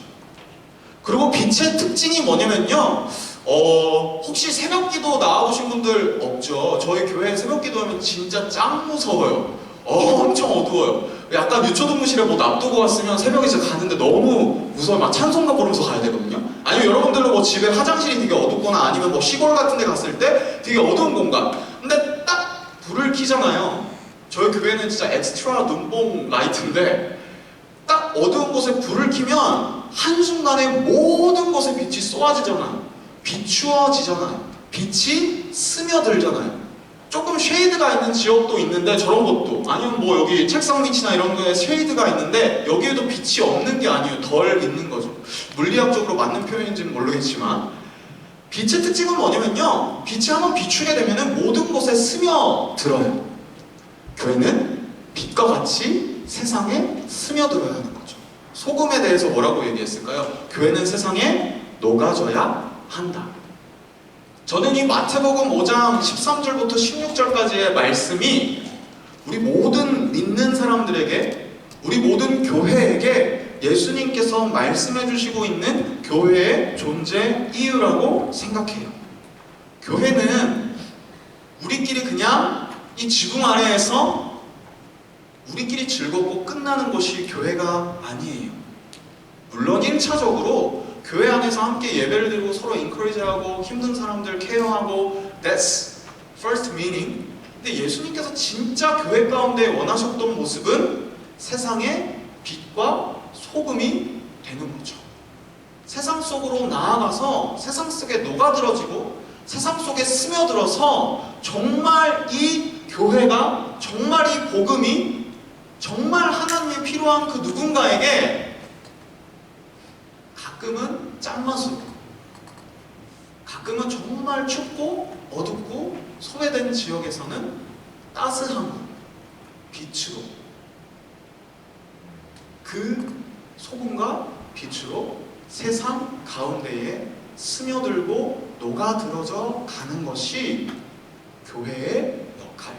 그리고 빛의 특징이 뭐냐면요, 혹시 새벽기도 나와보신 분들 없죠? 저희 교회 새벽기도하면 진짜 짱 무서워요. 엄청 어두워요. 약간 유초동무실에 뭐 놔두고 왔으면 새벽에 진짜 가는데 너무 무서워요. 막 찬송가 부르면서 가야 되거든요. 아니면 여러분들도 뭐 집에 화장실이 되게 어둡거나 아니면 뭐 시골 같은 데 갔을 때 되게 어두운 공간. 근데 딱 불을 켜잖아요. 저희 교회는 진짜 엑스트라 눈뽕 라이트인데 딱 어두운 곳에 불을 켜면 한순간에 모든 곳에 빛이 쏘아지잖아요. 비추어지잖아요. 빛이 스며들잖아요. 조금 쉐이드가 있는 지역도 있는데 저런 곳도, 아니면 뭐 여기 책상 밑이나 이런 거에 쉐이드가 있는데 여기에도 빛이 없는 게 아니에요. 덜 있는 거죠. 물리학적으로 맞는 표현인지는 모르겠지만 빛의 특징은 뭐냐면요, 빛이 한번 비추게 되면 모든 곳에 스며들어요. 교회는 빛과 같이 세상에 스며들어야 하는 거죠. 소금에 대해서 뭐라고 얘기했을까요? 교회는 세상에 녹아져야 한다. 저는 이 마태복음 5장 13절부터 16절까지의 말씀이 우리 모든 믿는 사람들에게, 우리 모든 교회에게 예수님께서 말씀해 주시고 있는 교회의 존재 이유라고 생각해요. 교회는 우리끼리 그냥 이 지붕 아래에서 우리끼리 즐겁고 끝나는 것이 교회가 아니에요. 물론 1차적으로 교회 안에서 함께 예배를 드리고 서로 인커리지하고 힘든 사람들 케어하고 That's first meaning. 근데 예수님께서 진짜 교회 가운데 원하셨던 모습은 세상의 빛과 소금이 되는 거죠. 세상 속으로 나아가서 세상 속에 녹아들어지고 세상 속에 스며들어서 정말 이 교회가, 정말 이 복음이 정말 하나님이 필요한 그 누군가에게 가끔은 짠맛으로, 가끔은 정말 춥고 어둡고 소외된 지역에서는 따스한 빛으로, 그 소금과 빛으로 세상 가운데에 스며들고 녹아들어져 가는 것이 교회의 역할,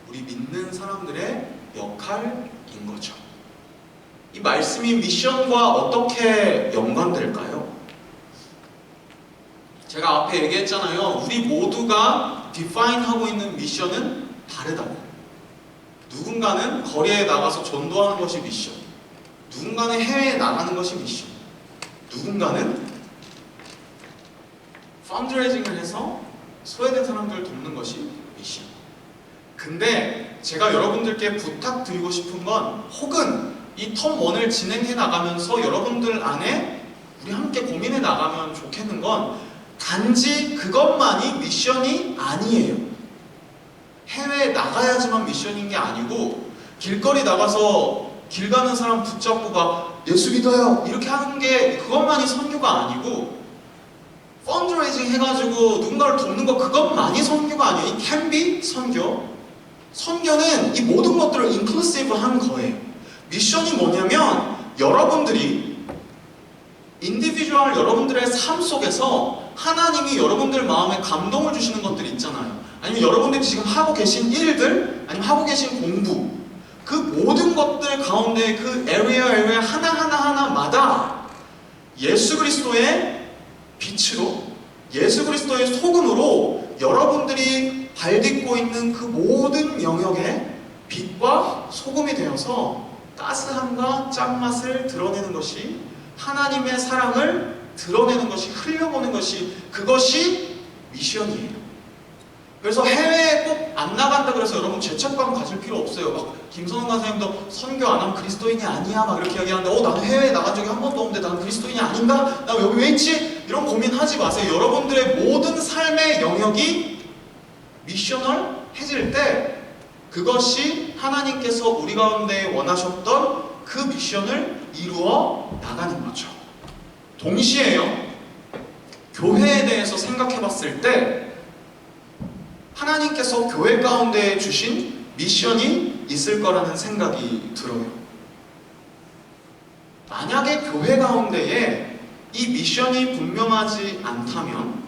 우리 믿는 사람들의 역할인 거죠. 이 말씀이 미션과 어떻게 연관될까요? 제가 앞에 얘기했잖아요. 우리 모두가 디파인하고 있는 미션은 다르다고. 누군가는 거리에 나가서 전도하는 것이 미션, 누군가는 해외에 나가는 것이 미션, 누군가는 펀드레이징을 해서 소외된 사람들을 돕는 것이 미션. 근데 제가 여러분들께 부탁드리고 싶은 건, 혹은 이 텀 1을 진행해 나가면서 여러분들 안에 우리 함께 고민해 나가면 좋겠는 건, 단지 그것만이 미션이 아니에요. 해외에 나가야지만 미션인 게 아니고, 길거리 나가서 길 가는 사람 붙잡고 막 예수 믿어요 이렇게 하는 게 그것만이 선교가 아니고, 펀드레이징 해가지고 누군가를 돕는 거 그것만이 선교가 아니에요. 이 can be 선교. 선교는 이 모든 것들을 인클루시브한 거예요. 미션이 뭐냐면, 여러분들이 인디비주얼 여러분들의 삶 속에서 하나님이 여러분들 마음에 감동을 주시는 것들 있잖아요. 아니면 여러분들이 지금 하고 계신 일들, 아니면 하고 계신 공부, 그 모든 것들 가운데 그 에리어 하나하나마다 예수 그리스도의 빛으로, 예수 그리스도의 소금으로 여러분들이 발딛고 있는 그 모든 영역에 빛과 소금이 되어서 따스함과 짠맛을 드러내는 것이, 하나님의 사랑을 드러내는 것이, 흘려보는 것이, 그것이 미션이에요. 그래서 해외에 꼭 안 나간다 그래서 여러분 죄책감 가질 필요 없어요. 막 김선웅 간사님도 선교 안 하면 그리스도인이 아니야 막 이렇게 이야기하는데, 나는 해외에 나간 적이 한 번도 없는데 나는 그리스도인이 아닌가? 나 여기 왜 있지? 이런 고민하지 마세요. 여러분들의 모든 삶의 영역이 미셔널해질 때, 그것이 하나님께서 우리 가운데 원하셨던 그 미션을 이루어 나가는 거죠. 동시에요, 교회에 대해서 생각해 봤을 때 하나님께서 교회 가운데 주신 미션이 있을 거라는 생각이 들어요. 만약에 교회 가운데에 이 미션이 분명하지 않다면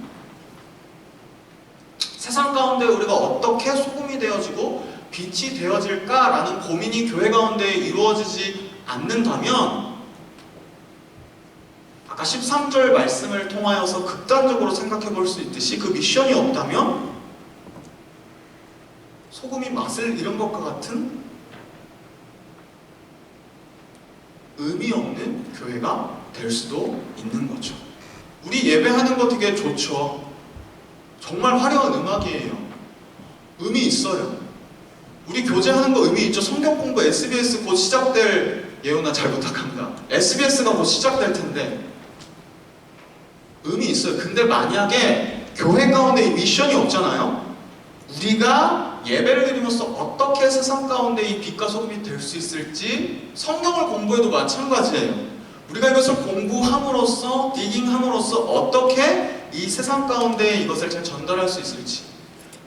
세상 가운데 우리가 어떻게 소금이 되어지고 빛이 되어질까라는 고민이 교회 가운데 이루어지지 않는다면, 아까 13절 말씀을 통하여서 극단적으로 생각해 볼 수 있듯이 그 미션이 없다면 소금이 맛을 잃은 것과 같은 의미 없는 교회가 될 수도 있는 거죠. 우리 예배하는 거 되게 좋죠. 정말 화려한 음악이에요. 의미 있어요. 우리 교제하는 거 의미 있죠. 성경 공부 SBS 곧 시작될, 예훈아 잘 부탁합니다. SBS가 곧 시작될 텐데 의미 있어요. 근데 만약에 교회 가운데 이 미션이 없잖아요. 우리가 예배를 드리면서 어떻게 세상 가운데 이 빛과 소금이 될 수 있을지 성경을 공부해도 마찬가지예요. 우리가 이것을 공부함으로써 디깅함으로써 어떻게 이 세상 가운데 이것을 잘 전달할 수 있을지,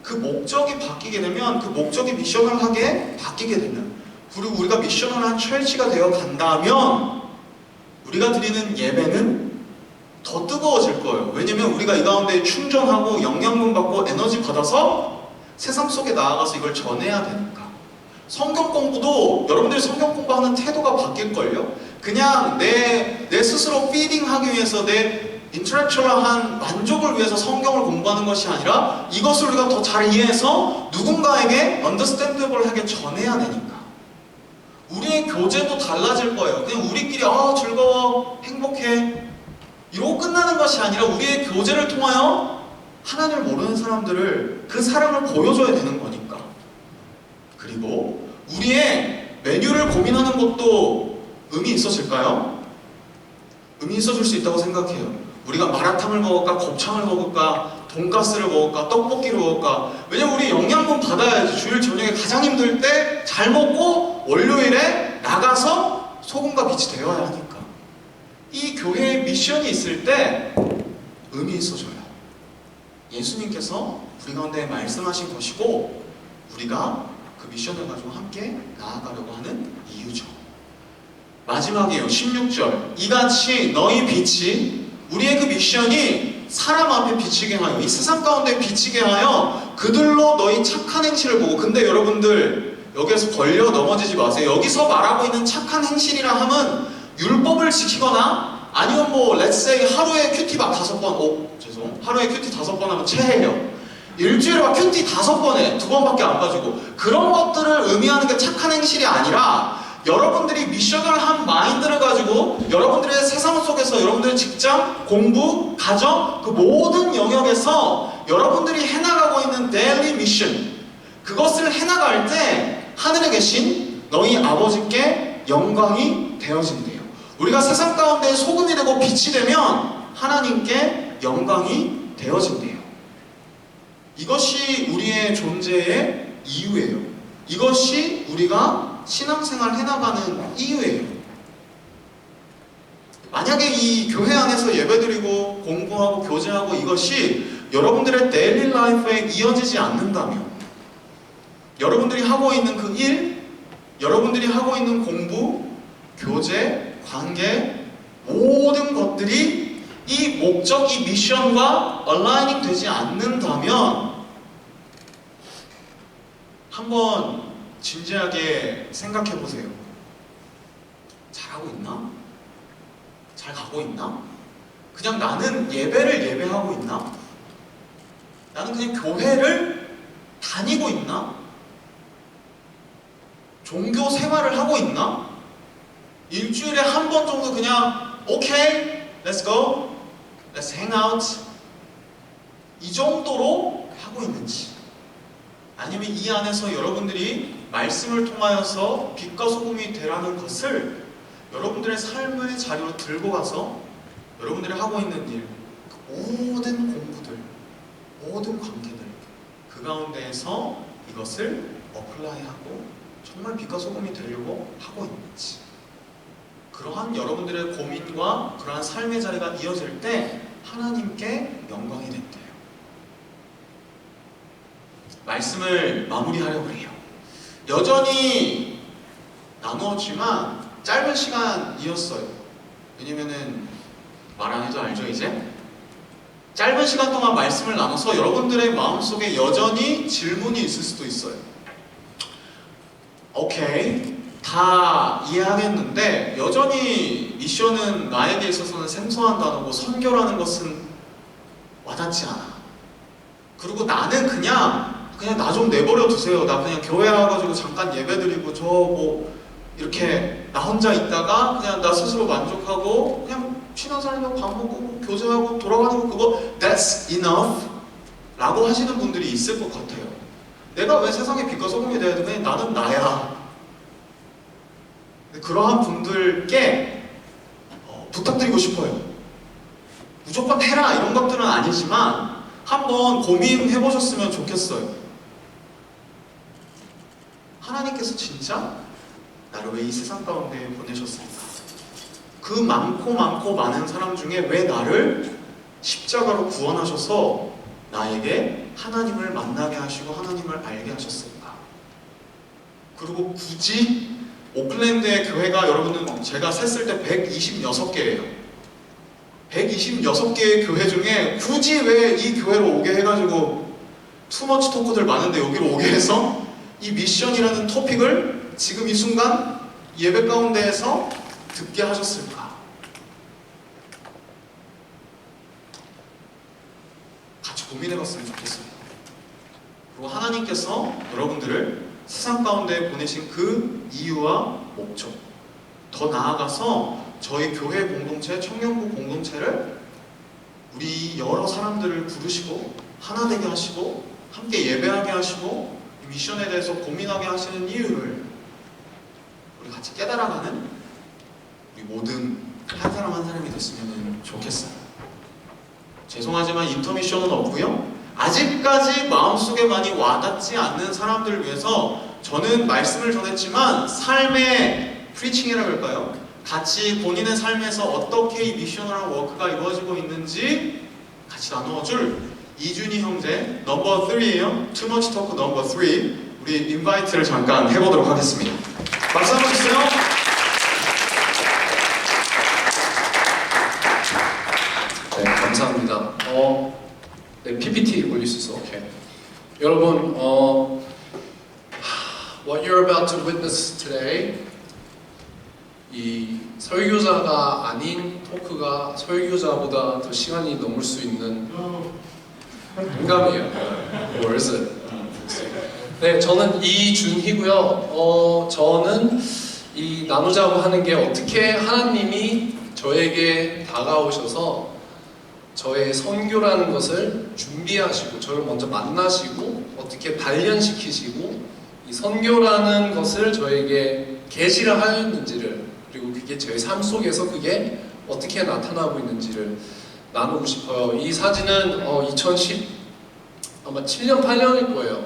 그 목적이 바뀌게 되면, 그 목적이 미셔널하게 바뀌게 되면, 그리고 우리가 미셔널한 철치가 되어 간다면 우리가 드리는 예배는 더 뜨거워질 거예요. 왜냐면 우리가 이 가운데 충전하고 영양분 받고 에너지 받아서 세상 속에 나아가서 이걸 전해야 되니까. 성경 공부도 여러분들이 성경 공부하는 태도가 바뀔걸요? 그냥 내 스스로 피딩하기 위해서, 내 인터렉츄얼한 만족을 위해서 성경을 공부하는 것이 아니라 이것을 우리가 더 잘 이해해서 누군가에게 언더스탠드블하게 전해야 되니까. 우리의 교제도 달라질 거예요. 그냥 우리끼리 즐거워, 행복해 이러고 끝나는 것이 아니라 우리의 교제를 통하여 하나님을 모르는 사람들을 그 사랑을 보여줘야 되는 거니까. 그리고 우리의 메뉴를 고민하는 것도 의미 있어질까요? 의미 있어질 수 있다고 생각해요. 우리가 마라탕을 먹을까, 곱창을 먹을까, 돈가스를 먹을까, 떡볶이를 먹을까. 왜냐면 우리 영양분 받아야지. 주일 저녁에 가장 힘들 때 잘 먹고 월요일에 나가서 소금과 빛이 되어야 하니까. 이 교회에 미션이 있을 때 의미 있어져요. 예수님께서 우리 가운데 말씀하신 것이고 우리가 그 미션을 가지고 함께 나아가려고 하는 이유죠. 마지막이에요. 16절. 이같이 너희 빛이, 우리의 그 미션이 사람 앞에 비치게 하여, 이 세상 가운데 비치게 하여 그들로 너희 착한 행실을 보고. 근데 여러분들 여기에서 걸려 넘어지지 마세요. 여기서 말하고 있는 착한 행실이라 함은 율법을 지키거나 아니면 let's say 하루에 큐티 막 5번, 하루에 큐티 5번 하면 체해요. 일주일에 막 큐티 5번 해. 2번밖에 안 가지고. 그런 것들을 의미하는 게 착한 행실이 아니라, 여러분들이 미션을 한 마인드를 가지고 여러분들의 세상 속에서, 여러분들의 직장, 공부, 가정, 그 모든 영역에서 여러분들이 해나가고 있는 데일리 미션, 그것을 해나갈 때 하늘에 계신 너희 아버지께 영광이 되어진대요. 우리가 세상 가운데 소금이 되고 빛이 되면 하나님께 영광이 되어진대요. 이것이 우리의 존재의 이유예요. 이것이 우리가 신앙생활 해나가는 이유예요. 만약에 이 교회 안에서 예배드리고 공부하고 교제하고 이것이 여러분들의 데일리 라이프에 이어지지 않는다면, 여러분들이 하고 있는 그 일, 여러분들이 하고 있는 공부, 교제, 관계, 모든 것들이 이 목적, 이 미션과 얼라이닝 되지 않는다면 한번 진지하게 생각해 보세요. 잘하고 있나? 잘 가고 있나? 그냥 나는 예배를 예배하고 있나? 나는 그냥 교회를 다니고 있나? 종교 생활을 하고 있나? 일주일에 한 번 정도 그냥 오케이, let's go, let's hang out 이 정도로 하고 있는지, 아니면 이 안에서 여러분들이 말씀을 통하여서 빛과 소금이 되라는 것을 여러분들의 삶의 자리로 들고 가서 여러분들이 하고 있는 일, 모든 공부들, 모든 관계들, 그 가운데에서 이것을 어플라이하고 정말 빛과 소금이 되려고 하고 있는지, 그러한 여러분들의 고민과 그러한 삶의 자리가 이어질 때 하나님께 영광이 된대요. 말씀을 마무리하려고 해요. 여전히 나누었지만 짧은 시간이었어요. 왜냐면은 말 안 해도 알죠 이제? 짧은 시간 동안 말씀을 나눠서 여러분들의 마음속에 여전히 질문이 있을 수도 있어요. 오케이, 다 이해하겠는데 여전히 미션은 나에게 있어서는 생소한 단어고 선교라는 것은 와닿지 않아. 그리고 나는 그냥 나 좀 내버려 두세요. 나 그냥 교회 와가지고 잠깐 예배드리고 이렇게 나 혼자 있다가 그냥 나 스스로 만족하고 그냥 친한 사람이랑 밥 먹고 교제하고 돌아가는 거, 그거 that's enough 라고 하시는 분들이 있을 것 같아요. 내가 왜 세상의 빛과 소금이 돼야 되니? 나는 나야. 그러한 분들께 부탁드리고 싶어요. 무조건 해라 이런 것들은 아니지만 한번 고민해 보셨으면 좋겠어요. 하나님께서 진짜 나를 왜 이 세상 가운데 보내셨을까? 그 많고 많은 사람 중에 왜 나를 십자가로 구원하셔서 나에게 하나님을 만나게 하시고 하나님을 알게 하셨을까? 그리고 굳이 오클랜드의 교회가 여러분은 제가 셌을 때 126개예요. 126개의 교회 중에 굳이 왜 이 교회로 오게 해가지고 투머치 토크들 많은데 여기로 오게 해서 이 미션이라는 토픽을 지금 이 순간 예배 가운데에서 듣게 하셨을까? 같이 고민해봤으면 좋겠습니다. 그리고 하나님께서 여러분들을 세상 가운데 보내신 그 이유와 목적, 더 나아가서 저희 교회 공동체, 청년부 공동체를 우리 여러 사람들을 부르시고 하나 되게 하시고 함께 예배하게 하시고 미션에 대해서 고민하게 하시는 이유를 우리 같이 깨달아가는 우리 모든 한 사람 한 사람이 됐으면 좋겠어요. 죄송하지만 인터미션은 없고요. 아직까지 마음속에 많이 와닿지 않는 사람들을 위해서 저는 말씀을 전했지만 삶의 프리칭이라고 할까요? 같이 본인의 삶에서 어떻게 이 미셔널한 워크가 이루어지고 있는지 같이 나누어줄 이준희 형제 넘버 3예요. 투머치 토크 넘버 3 우리 인바이트를 잠깐 해보도록 하겠습니다. 박수 한번 주세요. 네, 감사합니다. 네, PPT 올릴 수 있어. 오케이. 여러분, what you're about to witness today, 이 설교자가 아닌 토크가 설교자보다 더 시간이 넘을 수 있는 공감이에요. Or is it? 네, 저는 이준희고요. 저는 이 나누자고 하는 게 어떻게 하나님이 저에게 다가오셔서 저의 선교라는 것을 준비하시고 저를 먼저 만나시고 어떻게 단련시키시고 이 선교라는 것을 저에게 계시를 하였는지를 그리고 그게 저의 삶 속에서 그게 어떻게 나타나고 있는지를 나누고 싶어요. 이 사진은 2010 아마 7년 8년일 거예요.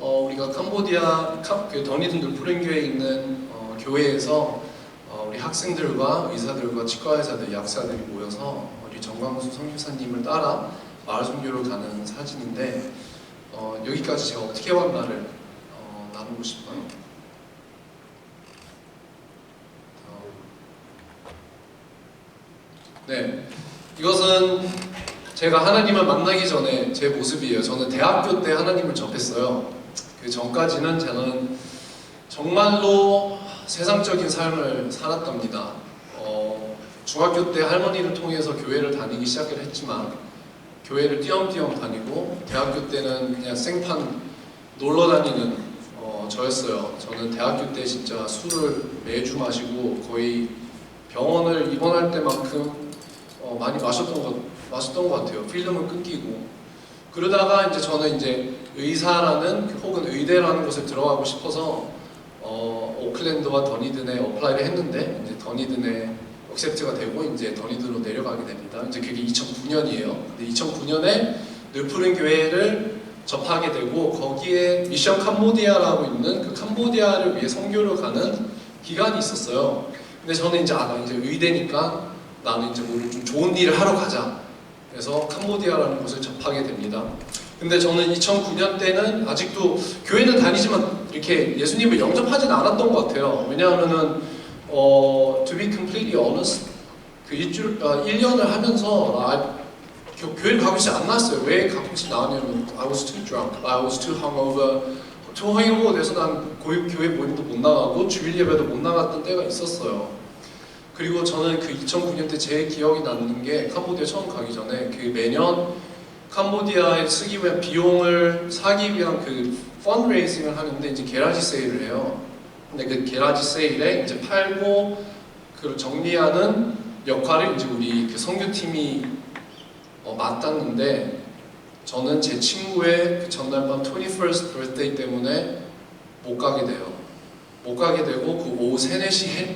우리가 캄보디아 그 더니든 누프랭교에 있는 교회에서 우리 학생들과 의사들과 치과의사들, 약사들이 모여서 우리 정광수 선교사님을 따라 마을 선교를 가는 사진인데 여기까지 제가 어떻게 왔나를 나누고 싶어요. 네, 이것은 제가 하나님을 만나기 전에 제 모습이에요. 저는 대학교 때 하나님을 접했어요. 그 전까지는 저는 정말로 세상적인 삶을 살았답니다. 중학교 때 할머니를 통해서 교회를 다니기 시작을 했지만 교회를 띄엄띄엄 다니고 대학교 때는 그냥 생판 놀러 다니는 저였어요. 저는 대학교 때 진짜 술을 매주 마시고 거의 병원을 입원할 때만큼 많이 마셨던 것 같아요. 필름을 끊기고 그러다가 이제 저는 이제 의사라는 혹은 의대라는 곳에 들어가고 싶어서 오클랜드와 더니든에 어플라이를 했는데 이제 더니든에 억셉트가 되고 이제 더니든으로 내려가게 됩니다. 이제 그게 2009년이에요. 근데 2009년에 늘푸른 교회를 접하게 되고 거기에 미션 캄보디아라고 있는 그 캄보디아를 위해 선교를 가는 기간이 있었어요. 근데 저는 이제 나 이제 의대니까 나는 이제 뭐 좀 좋은 일을 하러 가자. 그래서 캄보디아라는 곳을 접하게 됩니다. 근데 저는 2009년 때는 아직도 교회는 다니지만 이렇게 예수님을 영접하진 않았던 것 같아요. 왜냐하면은 to be completely honest, 그 1년을 하면서 교회를 가고 싶지 않았어요. 왜 가고 싶지 않았냐면 I was too drunk, I was too hungover. 초행으로 돼서 난 교회 모임도 못 나가고 주일 예배도 못 나갔던 때가 있었어요. 그리고 저는 그 2009년 때 제 기억이 나는 게 캄보디아 처음 가기 전에 그 매년 캄보디아에 쓰기 위한 비용을 사기 위한 그 펀드레이징을 하는데 이제 게라지 세일을 해요. 근데 그 게라지 세일에 이제 팔고 그 정리하는 역할을 이제 우리 그 선교팀이 맡았는데 저는 제 친구의 그 전날 밤 21st birthday 때문에 못 가게 돼요. 못 가게 되고 그 오후 3, 4시에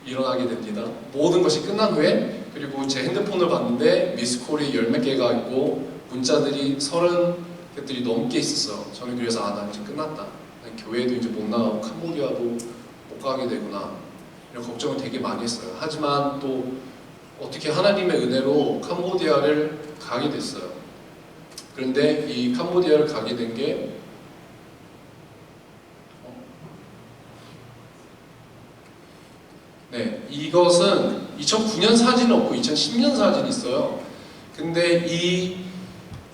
일어나게 됩니다. 모든 것이 끝난 후에. 그리고 제 핸드폰을 봤는데 미스콜이 10몇 개가 있고 문자들이 30개들이 넘게 있었어요. 저는 그래서 나 이제 끝났다. 교회도 이제 못 나가고 캄보디아도 못 가게 되구나. 이런 걱정을 되게 많이 했어요. 하지만 또 어떻게 하나님의 은혜로 캄보디아를 가게 됐어요. 그런데 이 캄보디아를 가게 된 게 이것은 2009년 사진은 없고 2010년 사진이 있어요. 근데 이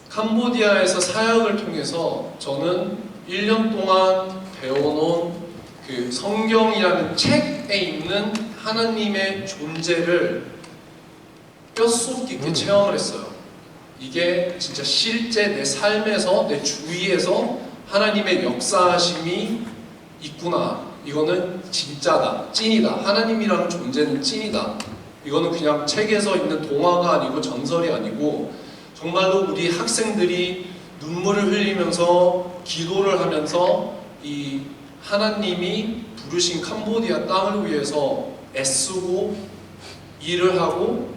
캄보디아에서 사역을 통해서 저는 1년 동안 배워놓은 그 성경이라는 책에 있는 하나님의 존재를 뼛속 깊게 체험을 했어요. 이게 진짜 실제 내 삶에서, 내 주위에서 하나님의 역사하심이 있구나. 이거는 진짜다, 찐이다. 하나님이라는 존재는 찐이다. 이거는 그냥 책에서 있는 동화가 아니고 전설이 아니고 정말로 우리 학생들이 눈물을 흘리면서 기도를 하면서 이 하나님이 부르신 캄보디아 땅을 위해서 애쓰고 일을 하고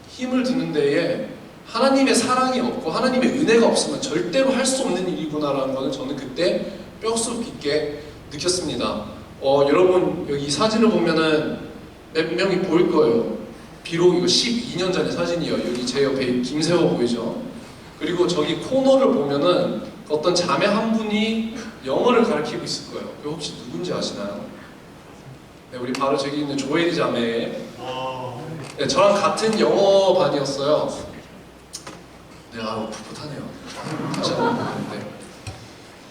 힘을 드는 데에 하나님의 사랑이 없고 하나님의 은혜가 없으면 절대로 할 수 없는 일이구나라는 것을 저는 그때 뼛속 깊게 느꼈습니다. 여러분 여기 사진을 보면은 몇 명이 보일 거예요. 비록 이거 12년 전의 사진이에요. 여기 제 옆에 김세호 보이죠? 그리고 저기 코너를 보면은 어떤 자매 한 분이 영어를 가르치고 있을 거예요. 그 혹시 누군지 아시나요? 네, 우리 바로 저기 있는 조엘이 자매. 네, 저랑 같은 영어 반이었어요. 네, 풋풋하네요. 다시 한번. 네.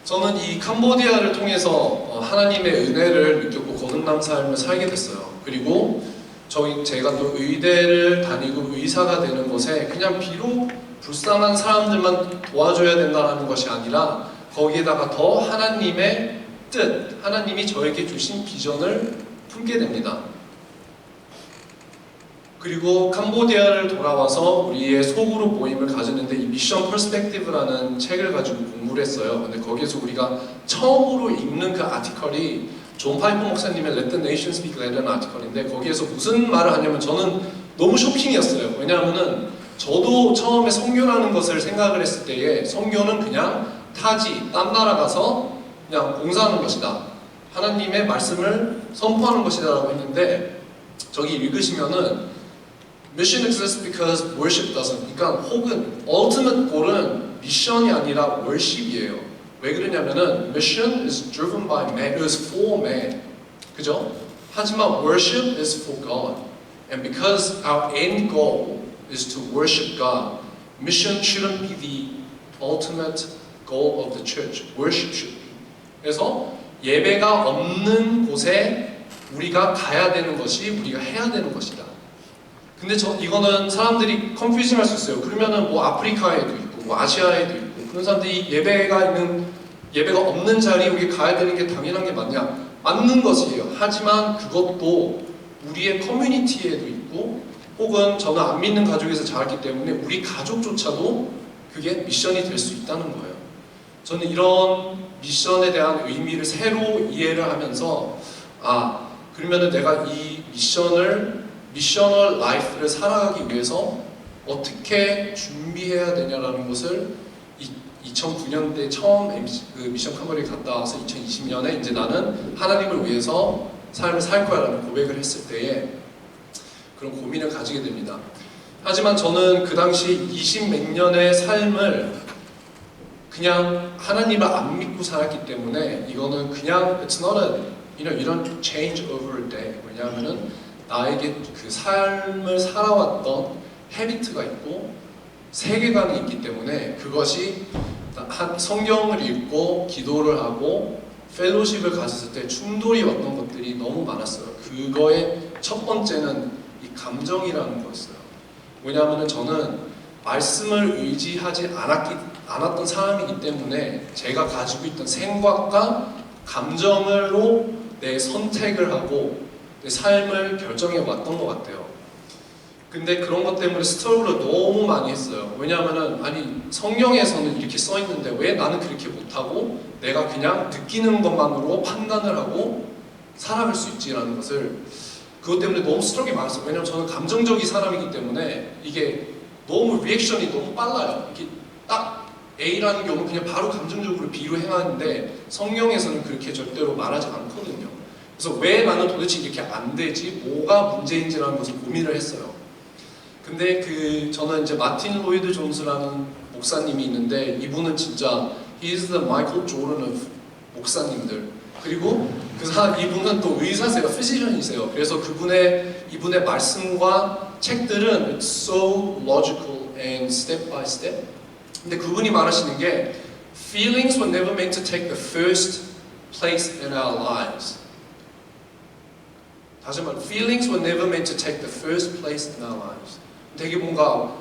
저는 이 캄보디아를 통해서 하나님의 은혜를 느꼈고 거듭남 삶을 살게 됐어요. 그리고 제가 또 의대를 다니고 의사가 되는 것에 그냥 비록 불쌍한 사람들만 도와줘야 된다는 것이 아니라 거기에다가 더 하나님의 뜻, 하나님이 저에게 주신 비전을 품게 됩니다. 그리고 캄보디아를 돌아와서 우리의 소그룹 모임을 가지는데 이 미션 퍼스펙티브라는 책을 가지고 공부를 했어요. 근데 거기에서 우리가 처음으로 읽는 그 아티클이 존 파이퍼 목사님의 Let the Nation Speak라는 아티클인데 거기에서 무슨 말을 하냐면 저는 너무 쇼킹이었어요. 왜냐하면은 저도 처음에 선교라는 것을 생각을 했을 때에 선교는 그냥 타지, 딴 나라 가서 그냥 봉사하는 것이다. 하나님의 말씀을 선포하는 것이다 라고 했는데 저기 읽으시면은 Mission exists because worship doesn't. 그러니까 혹은 ultimate goal은 미션이 아니라 worship이에요. 왜 그러냐면은 mission is driven by man, is for man. 그죠? 하지만 worship is for God. And because our end goal is to worship God, mission shouldn't be the ultimate goal of the church. Worship should be. 그래서 예배가 없는 곳에 우리가 가야 되는 것이 우리가 해야 되는 것이다. 근데 이거는 사람들이 컨퓨징 할 수 있어요. 그러면은 뭐 아프리카에도 있고 뭐 아시아에도 있고 그런 사람들이 예배가 없는 자리에 우리 가야 되는 게 당연한 게 맞냐? 맞는 것이에요. 하지만 그것도 우리의 커뮤니티에도 있고 혹은 저는 안 믿는 가족에서 자랐기 때문에 우리 가족조차도 그게 미션이 될 수 있다는 거예요. 저는 이런 미션에 대한 의미를 새로 이해를 하면서 그러면은 내가 이 미셔널 라이프를 살아가기 위해서 어떻게 준비해야 되냐라는 것을 2009년대 처음 미션 캄보디아에 갔다 와서 2020년에 이제 나는 하나님을 위해서 삶을 살 거야라는 고백을 했을 때에 그런 고민을 가지게 됩니다. 하지만 저는 그 당시 20몇 년의 삶을 그냥 하나님을 안 믿고 살았기 때문에 이거는 그냥 it's not a you don't change over a day. 왜냐하면은 나에게 그 삶을 살아왔던 헤비트가 있고 세계관이 있기 때문에 그것이 성경을 읽고 기도를 하고 펠로십을 가졌을 때 충돌이 왔던 것들이 너무 많았어요. 그거의 첫 번째는 이 감정이라는 거였어요. 왜냐하면 저는 말씀을 의지하지 않았던 사람이기 때문에 제가 가지고 있던 생각과 감정으로 내 선택을 하고 내 삶을 결정해 왔던 것 같아요. 근데 그런 것 때문에 스트러글을 너무 많이 했어요. 왜냐하면은 아니 성경에서는 이렇게 써 있는데 왜 나는 그렇게 못하고 내가 그냥 느끼는 것만으로 판단을 하고 살아갈 수 있지라는 것을 그것 때문에 너무 스트러글이 많았어요. 왜냐하면 저는 감정적인 사람이기 때문에 이게 너무 리액션이 너무 빨라요. 이게 딱 A라는 경우는 그냥 바로 감정적으로 B로 행하는데 성경에서는 그렇게 절대로 말하지 않거든요. 그래서 왜 나는 도대체 이렇게 안 되지? 뭐가 문제인지라는 것을 고민을 했어요. 근데 저는 이제 마틴 로이드 존스라는 목사님이 있는데 이분은 진짜 he is the Michael Jordan of 목사님들. 그리고 이분은 또 의사세요, physician이세요. 그래서 이분의 말씀과 책들은 it's so logical and step by step. 근데 그분이 말하시는 게 feelings were never meant to take the first place in our lives. 다시 말해, feelings were never meant to take the first place in our lives. 되게 뭔가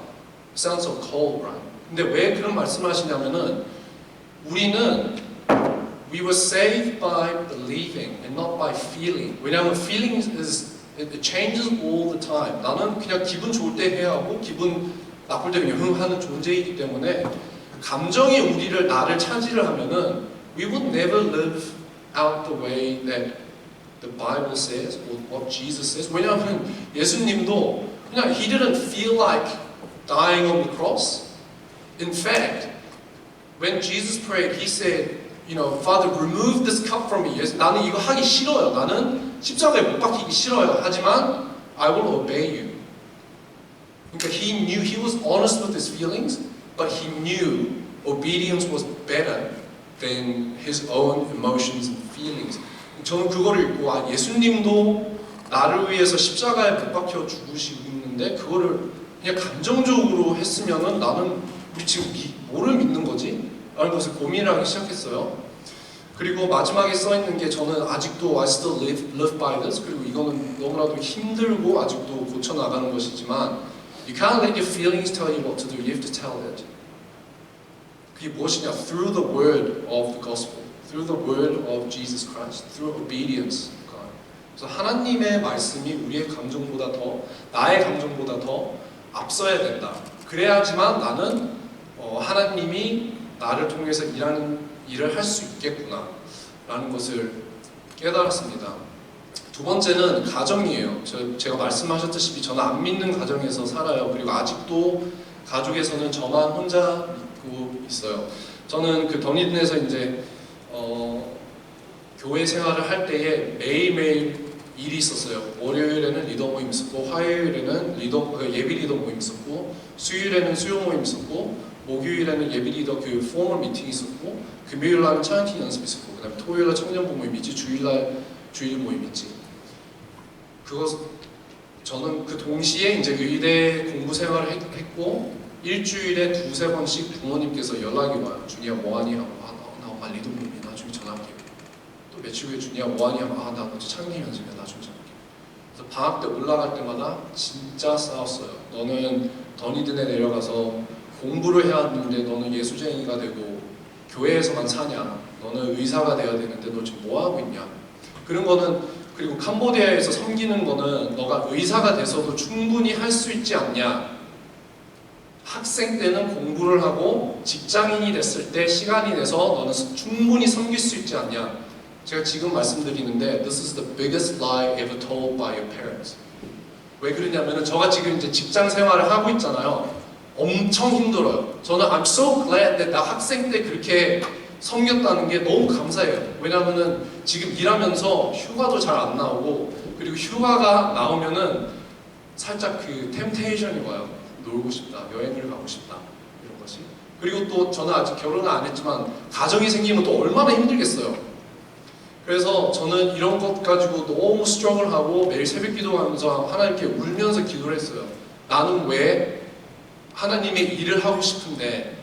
sounds so cold, right? 근데 왜 그런 말씀을 하시냐면은 우리는 we were saved by believing and not by feeling. 왜냐하면 feeling it changes all the time. 나는 그냥 기분 좋을 때 해야 하고 기분 나쁠 때 그냥 흥하는 존재이기 때문에 감정이 나를 차지를 하면은 we would never live out the way that the Bible says or what Jesus says. 왜냐하면 예수님도 그냥 he didn't feel like dying on the cross. In fact, when Jesus prayed, he said, you know, Father, remove this cup from me. 나는 이거 하기 싫어요. 나는 십자가에 못 박히기 싫어요. 하지만 I will obey you. 그러니까 he was honest with his feelings, but he knew obedience was better than his own emotions and feelings. 저는 그거를 읽고 예수님도 나를 위해서 십자가에 못 박혀 죽으시고 있는데 그거를 그냥 감정적으로 했으면은 나는 우리 지금 뭐를 믿는 거지? 라는 것을 고민하기 시작했어요. 그리고 마지막에 써 있는 게 저는 아직도 I still live by this. 그리고 이거는 너무나도 힘들고 아직도 고쳐 나가는 것이지만 You can't let your feelings tell you what to do. You have to tell it. 그게 무엇이냐? Through the word of the gospel, through the word of Jesus Christ, through obedience. 그래서 하나님의 말씀이 우리의 감정보다 나의 감정보다 더 앞서야 된다. 그래야지만 나는 하나님이 나를 통해서 일을 할 수 있겠구나 라는 것을 깨달았습니다. 두 번째는 가정이에요. 제가 말씀하셨다시피 저는 안 믿는 가정에서 살아요. 그리고 아직도 가족에서는 저만 혼자 믿고 있어요. 저는 던이든에서 이제 교회 생활을 할 때에 매일매일 일이 있었어요. 월요일에는 리더 모임 있었고, 화요일에는 예비 리더 모임 있었고, 수요일에는 수요 모임 있었고, 목요일에는 예비 리더 포멀 미팅이 있었고, 금요일날은 찬양 연습 있었고, 그다음에 토요일날 청년부 모임 있지, 주일날 주일 모임 있지. 저는 그 동시에 이제 의대 공부 생활을 했고, 일주일에 두세 번씩 부모님께서 연락이 와요. 준이야 뭐하니? 하고 나 엄마 리더 모임이야. 나중에 전화할게. 또 며칠 후에 준이야 뭐하니? 하면 나 먼저 창립 연습이야. 나중에 전화할게. 그래서 방학 때 올라갈 때마다 진짜 싸웠어요. 너는 던이든에 내려가서 공부를 해야 하는데 너는 예수쟁이가 되고 교회에서만 사냐? 너는 의사가 돼야 되는데 너 지금 뭐 하고 있냐? 그런 거는 그리고 캄보디아에서 섬기는 거는 너가 의사가 돼서도 충분히 할 수 있지 않냐? 학생 때는 공부를 하고 직장인이 됐을 때 시간이 내서 너는 충분히 섬길 수 있지 않냐? 제가 지금 말씀드리는데 This is the biggest lie ever told by your parents. 왜 그러냐면은 제가 지금 이제 직장 생활을 하고 있잖아요. 엄청 힘들어요. 저는 I'm so glad that 나 학생 때 그렇게 섬겼다는 게 너무 감사해요. 왜냐면은 지금 일하면서 휴가도 잘 안 나오고 그리고 휴가가 나오면은 살짝 템테이션이 와요. 놀고 싶다, 여행을 가고 싶다 이런 것이. 그리고 또 저는 아직 결혼을 안 했지만 가정이 생기면 또 얼마나 힘들겠어요. 그래서 저는 이런 것 가지고 너무 스트러글하고 매일 새벽 기도하면서 하나님께 울면서 기도를 했어요. 나는 왜 하나님의 일을 하고 싶은데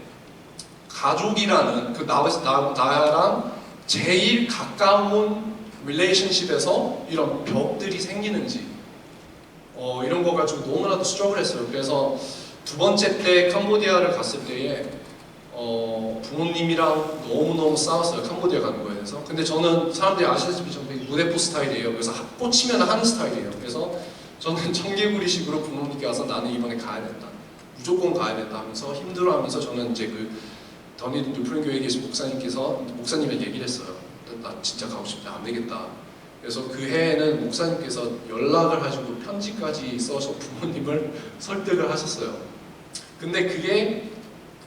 가족이라는 나랑 제일 가까운 릴레이션십에서 이런 벽들이 생기는지 이런 거 가지고 너무나도 스트러글했어요. 그래서 두 번째 때 캄보디아를 갔을 때에 부모님이랑 너무너무 싸웠어요. 캄보디아 가는 거에 대해서. 근데 저는 사람들이 아시다시피 저는 무대포 스타일이에요. 그래서 꽂히면 하는 스타일이에요. 그래서 저는 청개구리식으로 부모님께 와서 나는 이번에 가야 된다, 무조건 가야 된다 하면서 힘들어하면서 저는 이제 그 더니 뉴프린 교회에 계신 목사님의 얘기를 했어요. 나 진짜 가고 싶다, 안 되겠다. 그래서 그 해에는 목사님께서 연락을 하시고 편지까지 써서 부모님을 설득을 하셨어요. 근데 그게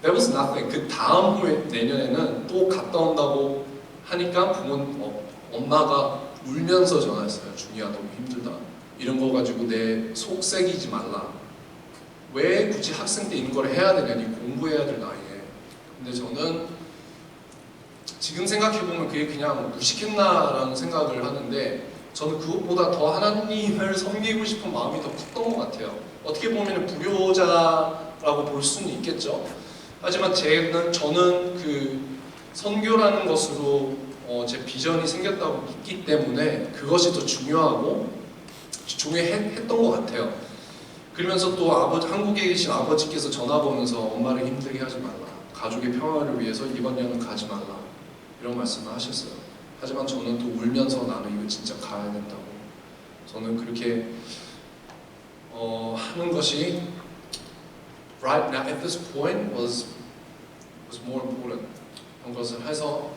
that was nothing. 그 다음 후에 내년에는 또 갔다 온다고 하니까 엄마가 울면서 전화했어요. 준이야 너무 힘들다. 이런 거 가지고 내 속 새기지 말라. 왜 굳이 학생 때 이런 걸 해야 되냐? 니 공부해야 될 나이에. 근데 저는 지금 생각해보면 그게 그냥 무식했나라는 생각을 하는데 저는 그것보다 더 하나님을 섬기고 싶은 마음이 더 컸던 것 같아요. 어떻게 보면 불효자라고 볼 수는 있겠죠. 하지만 저는 그 선교라는 것으로 제 비전이 생겼다고 믿기 때문에 그것이 더 중요했던 것 같아요. 그러면서 또 한국에 계신 아버지께서 전화 보면서 엄마를 힘들게 하지 말라, 가족의 평화를 위해서 이번 여행 가지 말라, 이런 말씀을 하셨어요. 하지만 저는 또 울면서 나는 이거 진짜 가야 된다고, 저는 그렇게 하는 것이 right now at this point was more important. 그런 것을 해서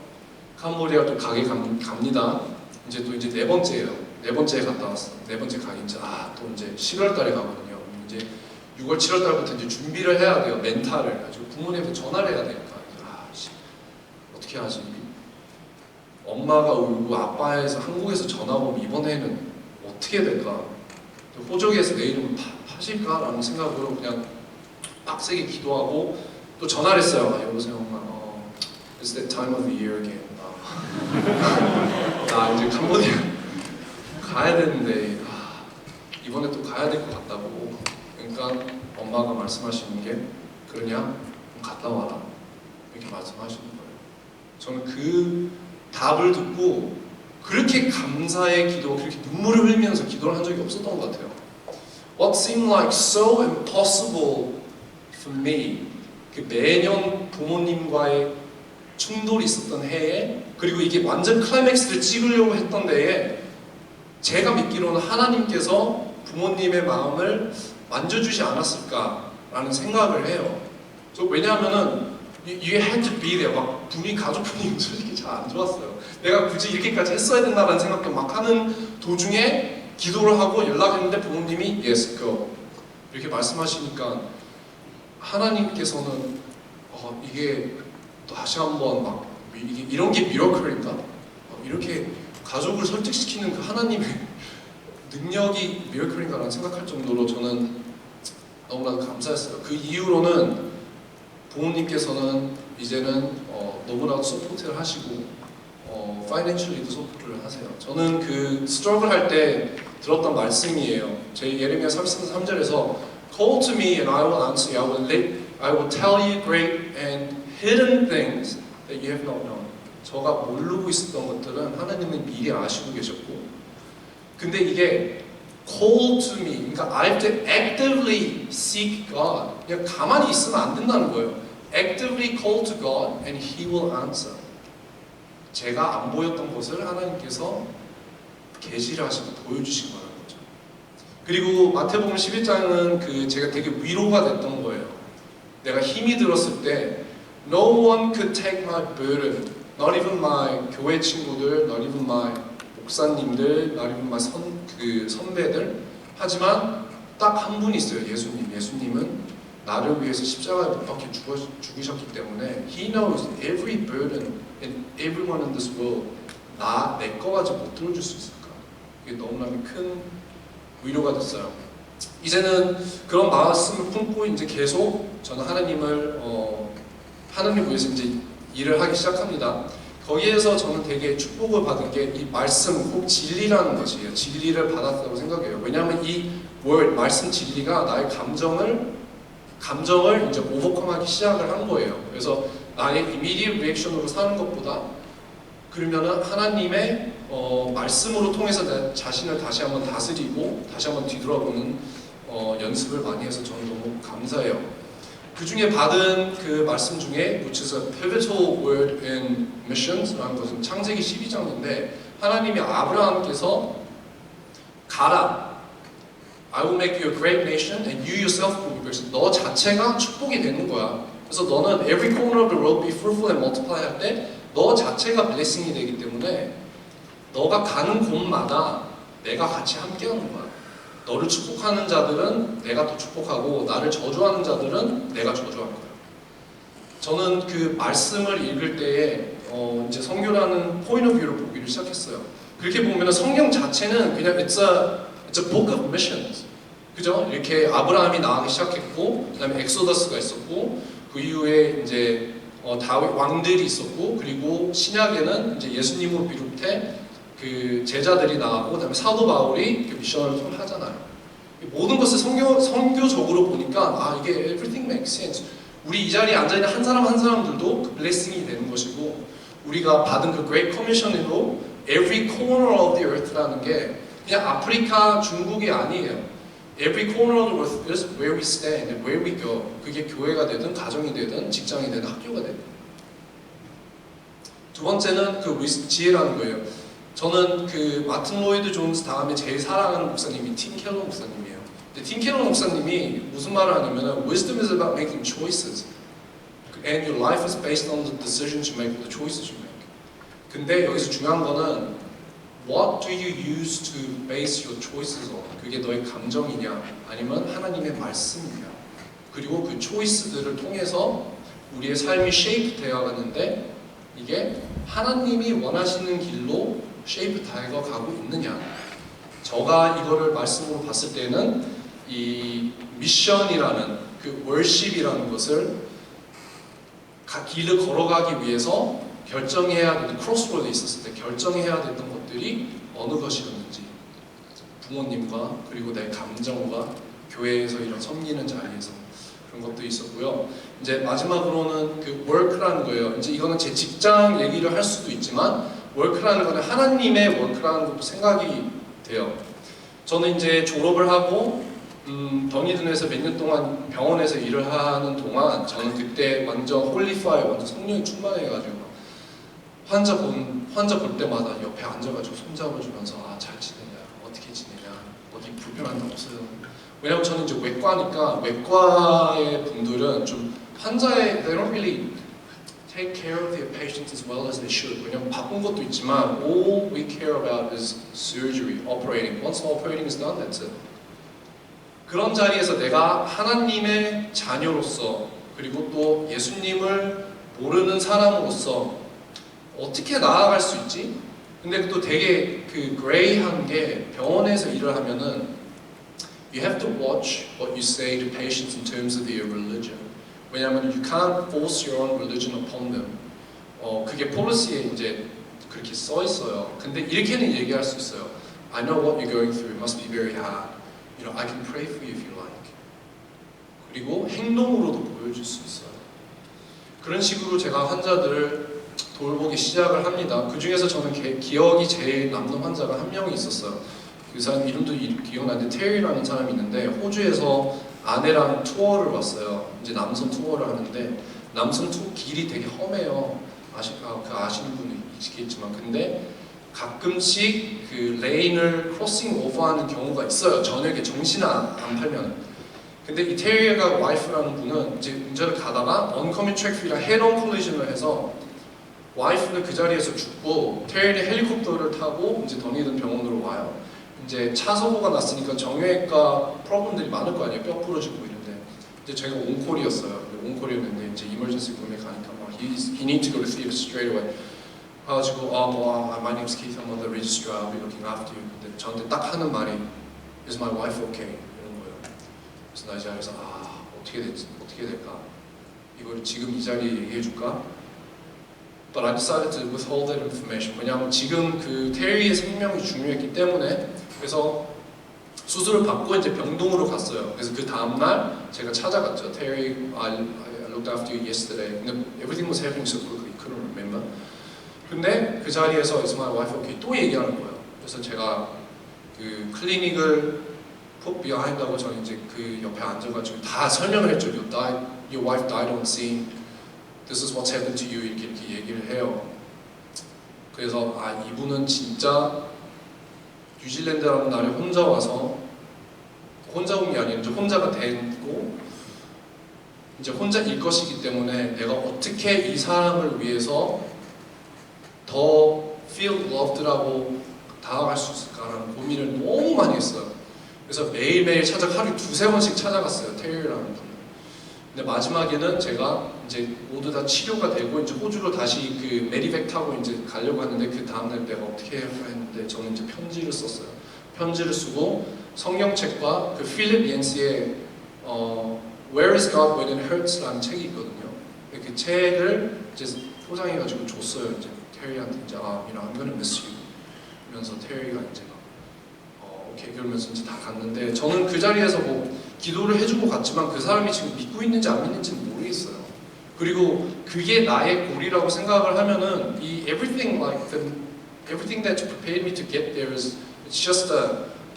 캄보디아 또 가게 갑니다. 이제 네 번째예요. 네 번째에 갔다 왔어. 네 번째 가기 이제 또 이제 11월 달에 가거든요. 이제 6월 7월 달부터 이제 준비를 해야 돼요. 멘탈을 가지고 부모님한테 전화를 해야 되니까 어떻게 하지? 엄마가 울고 아빠에서 한국에서 전화 오면 이번에는 어떻게 될까? 호적에서 내 이름을 파실까라는 생각으로 그냥 빡세게 기도하고 또 전화를 했어요. 여보세요 엄마, it's that time of the year again. 나 이제 캄보디아 가야 되는데 이번에 또 가야 될 것 같다고. 그러니까 엄마가 말씀하시는 게 그러냐? 그럼 갔다 와라, 이렇게 말씀하시는 거예요. 저는 그 답을 듣고 그렇게 감사의 기도, 그렇게 눈물을 흘리면서 기도를 한 적이 없었던 것 같아요. What seemed like so impossible for me, 그 매년 부모님과의 충돌이 있었던 해에, 그리고 이게 완전 클라이맥스를 찍으려고 했던 데에 제가 믿기로는 하나님께서 부모님의 마음을 만져주지 않았을까라는 생각을 해요. 왜냐하면은 you had to be there. 막 가족 분위기 솔직히 잘 안 좋았어요. 내가 굳이 이렇게까지 했어야 된다라는 생각도 막 하는 도중에 기도를 하고 연락했는데 부모님이 yes go 이렇게 말씀하시니까 하나님께서는 이게 다시 한번 막 이런 게 미러클인가? 이렇게 가족을 설득시키는 그 하나님의 능력이 미러클인가라는 생각할 정도로 저는 너무나도 감사했어요. 그 이후로는 부모님께서는 이제는 너무나도 서포트를 하시고 파이낸셜리도 서포트를 하세요. 저는 그 스트러글 할 때 들었던 말씀이에요. 제 예레미야 33절에서 Call to me and I will answer you. I will tell you great and hidden things that you have not known. 저가 모르고 있었던 것들은 하나님은 미리 아시고 계셨고, 근데 이게 call to me, 그러니까 I have to actively seek God. 그냥 가만히 있으면 안 된다는 거예요. Actively call to God and He will answer. 제가 안 보였던 것을 하나님께서 계시를 하시고 보여주신 거라는 거죠. 그리고 마태복음 11장은 제가 되게 위로가 됐던 거예요. 내가 힘이 들었을 때 No one could take my burden. Not even my 교회 친구들, not even my 목사님들, not even my 선배들. 하지만 딱 한 분이 있어요. 예수님. 예수님은 나를 위해서 십자가에 못 박혀 죽으셨기 때문에 He knows every burden and everyone in this world. 내 거까지 못 들어줄 수 있을까? 이게 너무나 큰 위로가 됐어요. 이제는 그런 말씀을 품고 이제 계속 저는 하나님을 하나님 위해서 이제 일을 하기 시작합니다. 거기에서 저는 되게 축복을 받은 게 이 말씀, 꼭 진리라는 것이에요. 진리를 받았다고 생각해요. 왜냐하면 이 말씀 진리가 나의 감정을 이제 오버컴하기 시작을 한 거예요. 그래서 나의 immediate reaction으로 사는 것보다 그러면은 하나님의 말씀으로 통해서 내 자신을 다시 한번 다스리고 다시 한번 뒤돌아보는 연습을 많이 해서 저는 너무 감사해요. 그 중에 받은 그 말씀 중에 which is a pivotal word in missions라는 것은 창세기 12장인데 하나님이 아브라함께서 가라, I will make you a great nation and you yourself will be blessed. 너 자체가 축복이 되는 거야. 그래서 너는 every corner of the world be fruitful and multiply 할 때 너 자체가 blessing이 되기 때문에 너가 가는 곳마다 내가 같이 함께하는 거야. 너를 축복하는 자들은 내가 더 축복하고 나를 저주하는 자들은 내가 저주할 거야. 저는 그 말씀을 읽을 때에 이제 성교라는 point of view를 보기를 시작했어요. 그렇게 보면 성경 자체는 그냥 it's a book of missions. 그죠? 이렇게 아브라함이 나가기 시작했고, 그다음에 엑소더스가 있었고, 그 이후에 이제 다윗 왕들이 있었고, 그리고 신약에는 이제 예수님으로 비롯해 그 제자들이 나가고, 그다음에 사도 바울이 그 미션을 하잖아요. 모든 것을 성교적으로 보니까 아 이게 everything makes sense. 우리 이 자리에 앉아 있는 한 사람 한 사람들도 그 블레싱이 되는 것이고, 우리가 받은 그 Great Commission으로 every corner of the earth라는 게 그냥 아프리카, 중국이 아니에요. Every corner of the earth is where we stand and where we go. 그게 교회가 되든 가정이 되든 직장이 되든 학교가 되든. 두 번째는 그 지혜라는 거예요. 저는 그 마틴 로이드 존스 다음에 제일 사랑하는 목사님이 팀 켈러 목사님이에요. 근데 팀 켈러 목사님이 무슨 말을 하냐면은 Wisdom is about making choices, and your life is based on the decisions you make, the choices you make. 근데 여기서 중요한 거는 What do you use to base your choices on? 그게 너의 감정이냐, 아니면 하나님의 말씀이냐. 그리고 그 초이스들을 통해서 우리의 삶이 쉐이프 되어가는데 이게 하나님이 원하시는 길로 쉐이프 되어가고 있느냐. 제가 이거를 말씀으로 봤을 때는 이 미션이라는 그 월십이라는 것을 길을 걸어가기 위해서 결정해야 되는 크로스로드에 있었을 때 결정해야 됐던 것들이 어느 것이었는지, 부모님과 그리고 내 감정과 교회에서 이런 섬기는 자리에서 그런 것도 있었고요. 이제 마지막으로는 그 work라는 거예요. 이제 이거는 제 직장 얘기를 할 수도 있지만 work라는 거는 하나님의 work라는 것도 생각이 돼요. 저는 이제 졸업을 하고 더니든에서 몇 년 동안 병원에서 일을 하는 동안 저는 그때 완전 홀리파이, 완전 성령이 충만해가지고 환자 볼 때마다 옆에 앉아가지고 손잡아주면서 아 잘 지내냐, 어떻게 지내냐, 어디 불편한 데 없어요. 왜냐면 저는 이제 외과니까 외과의 분들은 좀 환자의 they don't really take care of their patients as well as they should. 왜냐면 바쁜 것도 있지만 all we care about is surgery, operating. Once operating is done, that's it. 그런 자리에서 내가 하나님의 자녀로서 그리고 또 예수님을 모르는 사람으로서 어떻게 나아갈 수 있지? 근데 또 되게 그 그레이한 게 병원에서 일을 하면은 you have to watch what you say to patients in terms of their religion. 왜냐하면 you can't force your own religion upon them. 그게 policy에 이제 그렇게 써 있어요. 근데 이렇게는 얘기할 수 있어요. I know what you're going through. It must be very hard. You know, I can pray for you if you like. 그리고 행동으로도 보여줄 수 있어요. 그런 식으로 제가 환자들을 돌보기 시작을 합니다. 그 중에서 저는 기억이 제일 남는 환자가 한 명이 있었어요. 그 사람 이름도 기억나는데 테리라는 사람이 있는데 호주에서 아내랑 투어를 왔어요. 이제 남섬 투어를 하는데 남섬 투어 길이 되게 험해요. 아시는 분이 있겠지만 근데 가끔씩 그 레인을 크로싱 오버하는 경우가 있어요. 저녁에 정신 안 팔면. 근데 이 테리가 와이프라는 분은 이제 운전을 가다가 언커밍 트랙이랑 헤드온 콜리전을 해서 와이프는 그 자리에서 죽고 테리는 헬리콥터를 타고 이제 더니든 병원으로 와요. 이제 차 사고가 났으니까 정형외과 프로블럼들이 많을 거 아니에요. 뼈 부러지고 이런데 이제 제가 온콜이었어요. 온콜이었는데 이제 이머전시 룸에 가니까 막 he needs to go to theater straight away. 그래가지고 my name is Keith. I'm on the registrar. I'll be looking after you. 근데 저한테 딱 하는 말이 Is my wife okay? 이런 거예요. 그래서 나 이 자리에서 어떻게 될까? 이걸 지금 이 자리에 얘기해 줄까? But I decided to withhold that information. 왜냐하면 지금 그 테리의 생명이 중요했기 때문에 그래서 수술을 받고 이제 병동으로 갔어요. 그래서 그 다음 날 제가 찾아갔죠. Terry, I looked after you yesterday. 근데 everything was happening so quickly, couldn't remember. 근데 그 자리에서 Is my wife okay? 또 얘기하는 거예요. 그래서 제가 그 클리닉을 put behind하고 저는 이제 그 옆에 앉아가지고 다 설명을 했죠. Your wife died on scene. This is what's happened to you. 이렇게 얘기를 해요. 그래서 이분은 진짜 뉴질랜드라는 나라에 혼자 와서 혼자 온 게 아니라 이제 혼자가 되고 이제 혼자일 것이기 때문에 내가 어떻게 이 사람을 위해서 더 feel loved라고 다가갈 수 있을까라는 고민을 너무 많이 했어요. 그래서 매일매일 하루 두세 번씩 찾아갔어요. 테리라는 분을. 근데 마지막에는 제가 이제 모두 다 치료가 되고 이제 호주로 다시 그 메리백 타고 이제 가려고 했는데 그 다음날 내가 어떻게 해야 했는데 저는 이제 편지를 썼어요. 편지를 쓰고 성경책과 그 필립 옌스의 Where is God When It Hurts라는 책이 있거든요. 그 책을 이제 포장해가지고 줬어요. 이제 테리한테 이제 I'm gonna miss you. 그러면서 테리가 이제 오케이 그러면서 이제 다 갔는데 저는 그 자리에서 뭐 기도를 해주고 갔지만 그 사람이 지금 믿고 있는지 안 믿는지는 모르겠어요. 그리고 그게 나의 골이라고 생각을 하면은 이 everything that you prepared me to get there is it's just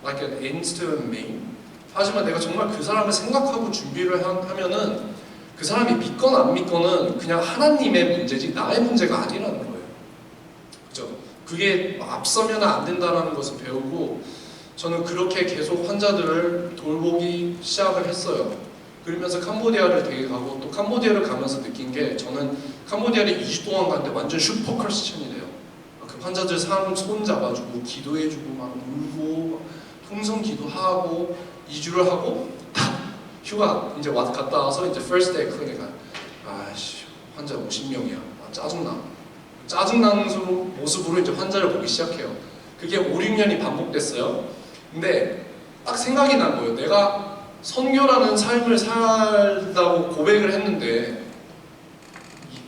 like an ends to a mean. 하지만 내가 정말 그 사람을 생각하고 준비를 하면은 그 사람이 믿거나 안 믿거는 그냥 하나님의 문제지 나의 문제가 아니라는 거예요. 그죠? 그게 앞서면 안 된다는 것을 배우고 저는 그렇게 계속 환자들을 돌보기 시작을 했어요. 그러면서 캄보디아를 되게 가고 또 캄보디아를 가면서 느낀 게 저는 캄보디아를 2주 동안 갔는데 완전 슈퍼 크리스천이 돼요. 그 환자들 사람 손 잡아주고 기도해주고 막 울고 통성 기도하고 2주를 하고 딱 휴가 이제 갔다 와서 이제 first day 클리닉 아씨 환자 50명이야. 짜증나. 짜증나는 모습으로 이제 환자를 보기 시작해요. 그게 5, 6년이 반복됐어요. 근데 딱 생각이 난 거예요. 내가 선교라는 삶을 살다고 고백을 했는데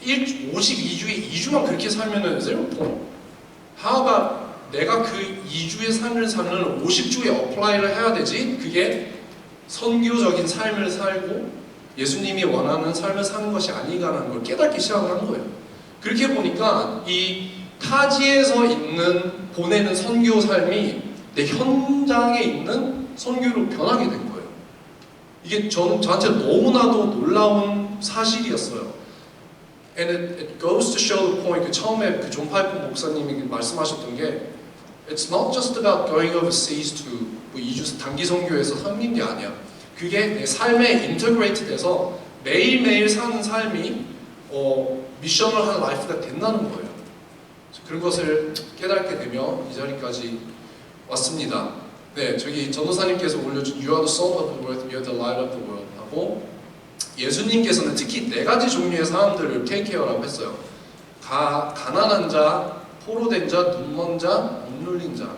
52주에 2주만 그렇게 살면은 zero point. How about 내가 그 2주의 삶을 사는 50주에 어플라이를 해야 되지? 그게 선교적인 삶을 살고 예수님이 원하는 삶을 사는 것이 아니라는 걸 깨닫기 시작을 한 거예요. 그렇게 보니까 이 타지에서 보내는 선교 삶이 내 현장에 있는 선교로 변하게 된 거예요. 이게 저한테 너무나도 놀라운 사실이었어요. And it goes to show the point. 그 처음에 그 존 파이프 목사님이 말씀하셨던 게 It's not just about going overseas to 뭐 2주 단기 선교에서 섬긴 게 아니야. 그게 내 삶에 인터그레이트 돼서 매일매일 사는 삶이 미션을 하는 라이프가 된다는 거예요. 그런 것을 깨닫게 되며 이 자리까지 왔습니다. 네, 저기 전도사님께서 올려준 You are the salt of the world, You are the light of the world 하고 예수님께서는 특히 4가지 종류의 사람들을 take care라고 했어요. 가난한 자, 포로된 자, 눈먼 자, 억눌린 자.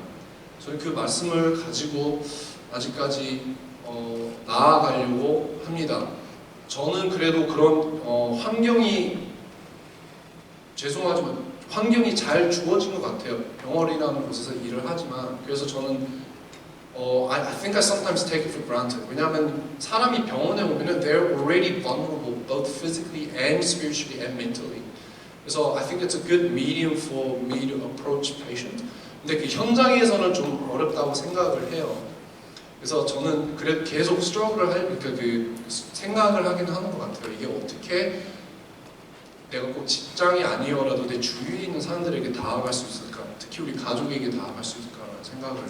저는 그 말씀을 가지고 아직까지 나아가려고 합니다. 저는 그래도 그런 환경이 죄송하지만 환경이 잘 주어진 것 같아요. 병원이라는 곳에서 일을 하지만 그래서 저는 I think I sometimes take it for granted. 왜냐하면 사람이 병원에 오면은 they're already vulnerable both physically and spiritually and mentally. 그래서 I think it's a good medium for me to approach patient. 근데 그 현장에서는 좀 어렵다고 생각을 해요. 그래서 저는 그래도 계속 스트러글을 그 생각을 하긴 하는 것 같아요. 이게 어떻게 내가 꼭 직장이 아니어라도 내 주위에 있는 사람들에게 다가갈 수 있을까? 특히 우리 가족에게 다가갈 수 있을까라는 생각을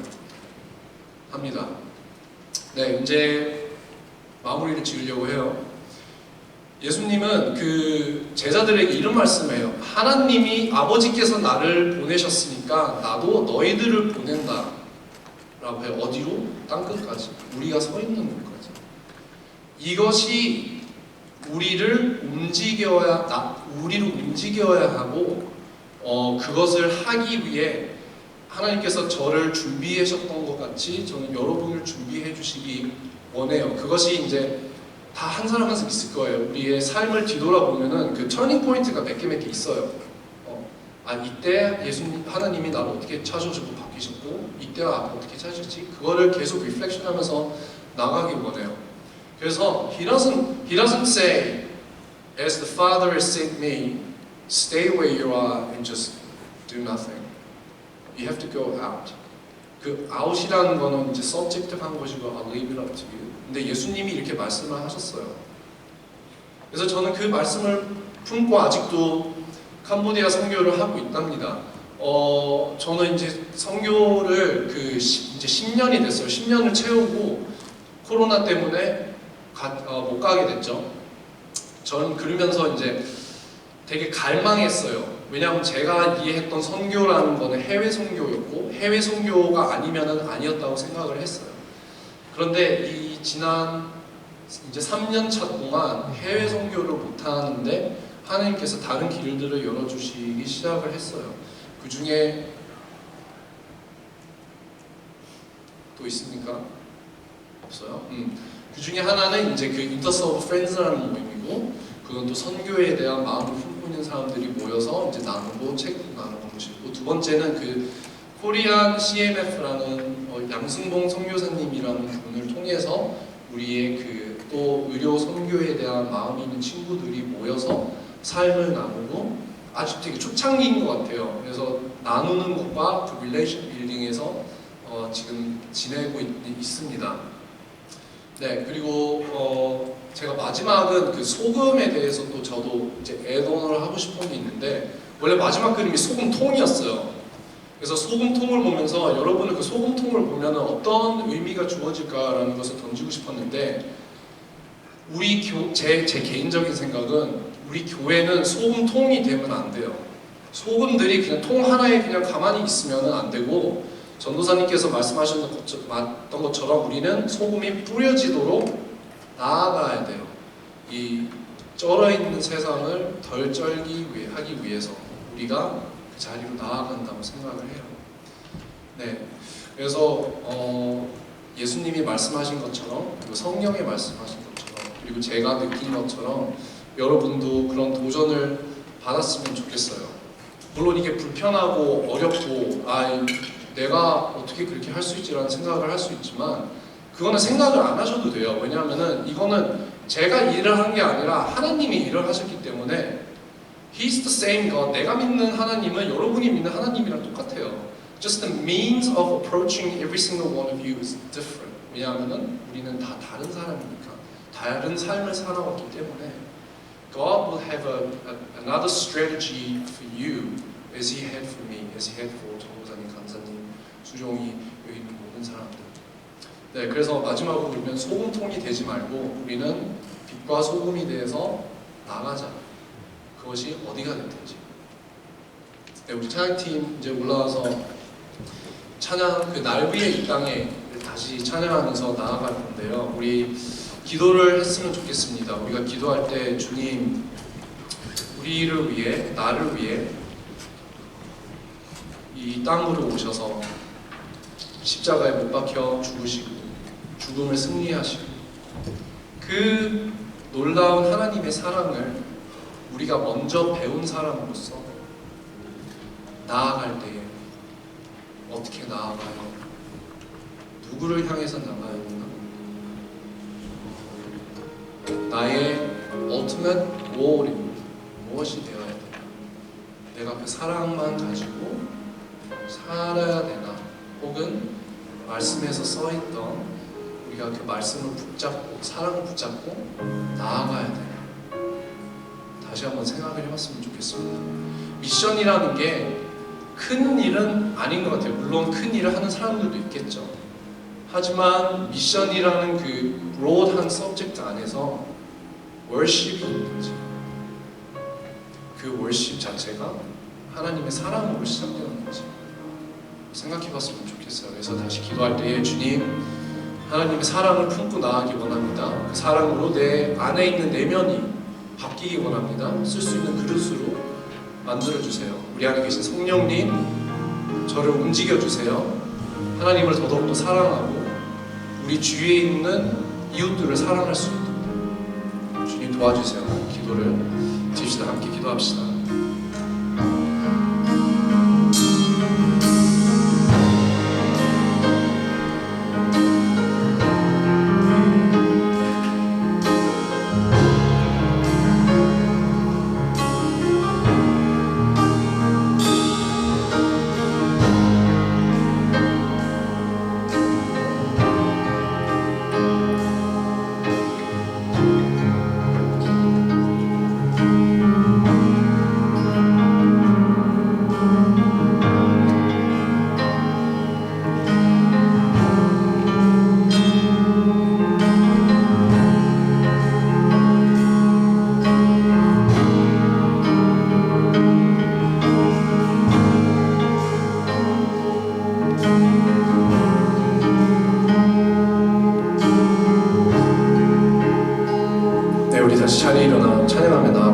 합니다. 네, 이제 마무리를 지으려고 해요. 예수님은 그 제자들에게 이런 말씀해요. 하나님이 아버지께서 나를 보내셨으니까 나도 너희들을 보낸다 라고 해요. 어디로? 땅끝까지. 우리가 서 있는 곳까지. 이것이 우리를 움직여야 하고 그것을 하기 위해 하나님께서 저를 준비하셨던 것 같이 저는 여러분을 준비해 주시기 원해요. 그것이 이제 다 한 사람 한 사람 있을 거예요. 우리의 삶을 뒤돌아보면은 그 터닝 포인트가 몇 개 있어요. 이때 하나님이 나를 어떻게 찾아주고 바뀌셨고 이때와 어떻게 찾으셨지? 그거를 계속 리플렉션하면서 나가기 원해요. 그래서 he doesn't say as the Father has sent me, stay where you are and just do nothing. You have to go out. 그 out이라는 거는 이제 subjective한 것이고 I'll leave it up to you. 근데 예수님이 이렇게 말씀을 하셨어요. 그래서 저는 그 말씀을 품고 아직도 캄보디아 선교를 하고 있답니다. 저는 이제 선교를 이제 10년이 됐어요. 10년을 채우고 코로나 때문에 못 가게 됐죠. 저는 그러면서 이제 되게 갈망했어요. 왜냐하면 제가 이해했던 선교라는 거는 해외 선교였고 해외 선교가 아니면은 아니었다고 생각을 했어요. 그런데 이 지난 이제 3년 차 동안 해외 선교를 못 하는데 하나님께서 다른 길들을 열어주시기 시작을 했어요. 그 중에 또 있습니까? 없어요? 그 중에 하나는 이제 그 인터서브 프렌즈라는 모임이고, 그건 또 선교에 대한 마음을 품고 있는 사람들이 모여서 이제 나누고 책도 나누는 것이고, 두 번째는 그 코리안 CMF라는 양승봉 선교사님이라는 분을 통해서 우리의 그 또 의료 선교에 대한 마음이 있는 친구들이 모여서 삶을 나누고, 아주 되게 초창기인 것 같아요. 그래서 나누는 것과 그 릴레이션 빌딩에서 지금 지내고 있습니다. 네, 그리고 제가 마지막은 그 소금에 대해서 또 저도 이제 애동을 하고 싶은 게 있는데, 원래 마지막 그림이 소금통이었어요. 그래서 소금통을 보면서 여러분은 그 소금통을 보면 어떤 의미가 주어질까라는 것을 던지고 싶었는데, 제 개인적인 생각은 우리 교회는 소금통이 되면 안 돼요. 소금들이 그냥 통 하나에 그냥 가만히 있으면 안 되고, 전도사님께서 말씀하셨던 것처럼 우리는 소금이 뿌려지도록 나아가야 돼요. 이 쩔어있는 세상을 덜 쩔기 하기 위해서 우리가 그 자리로 나아간다고 생각을 해요. 네, 그래서 예수님이 말씀하신 것처럼, 그리고 성령이 말씀하신 것처럼, 그리고 제가 느낀 것처럼 여러분도 그런 도전을 받았으면 좋겠어요. 물론 이게 불편하고 어렵고 내가 어떻게 그렇게 할 수 있지라는 생각을 할 수 있지만, 그거는 생각을 안 하셔도 돼요. 왜냐하면은 이거는 제가 일을 한 게 아니라 하나님이 일을 하셨기 때문에 He's the same God. 내가 믿는 하나님은 여러분이 믿는 하나님이랑 똑같아요. Just the means of approaching every single one of you is different. 왜냐하면은 우리는 다 다른 사람이니까, 다른 삶을 살아왔기 때문에 God will have another strategy for you as He had for me, as He had for 전도사님, 간사님, 수종이, 여기 있는 모든 사람들. 네, 그래서 마지막으로 우리는 소금통이 되지 말고 우리는 빛과 소금이 되어서 나가자. 그것이 어디가 됐든지. 네, 우리 찬양팀 이제 올라와서 찬양 그 날 위에 이 땅에 다시 찬양하면서 나아갈 건데요. 우리 기도를 했으면 좋겠습니다. 우리가 기도할 때 주님, 우리를 위해, 나를 위해 이 땅으로 오셔서 십자가에 못 박혀 죽으시고 죽음을 승리하시고 그 놀라운 하나님의 사랑을 우리가 먼저 배운 사람으로서 나아갈 때에 어떻게 나아가요? 누구를 향해서 나가야 되나? 나의 ultimate goal이 무엇이 되어야 되나? 내가 그 사랑만 가지고 살아야 되나? 혹은 말씀에서 써있던 우리가 그 말씀을 붙잡고 사랑을 붙잡고 나아가야 되나? 다시 한번 생각을 해봤으면 좋겠습니다. 미션이라는 게 큰 일은 아닌 것 같아요. 물론 큰 일을 하는 사람들도 있겠죠. 하지만 미션이라는 그 브로드한 서브젝트 안에서 월십이 있는 거지. 그 월십 자체가 하나님의 사랑으로 시작되는 거지. 생각해봤으면 좋겠어요. 그래서 다시 기도할 때에 주님, 하나님의 사랑을 품고 나아가기 원합니다. 그 사랑으로 내 안에 있는 내면이 바뀌기 원합니다. 쓸 수 있는 그릇으로 만들어주세요. 우리 안에 계신 성령님, 저를 움직여주세요. 하나님을 더더욱더 사랑하고 우리 주위에 있는 이웃들을 사랑할 수 있도록 주님 도와주세요. 기도를 드립시다. 함께 기도합시다.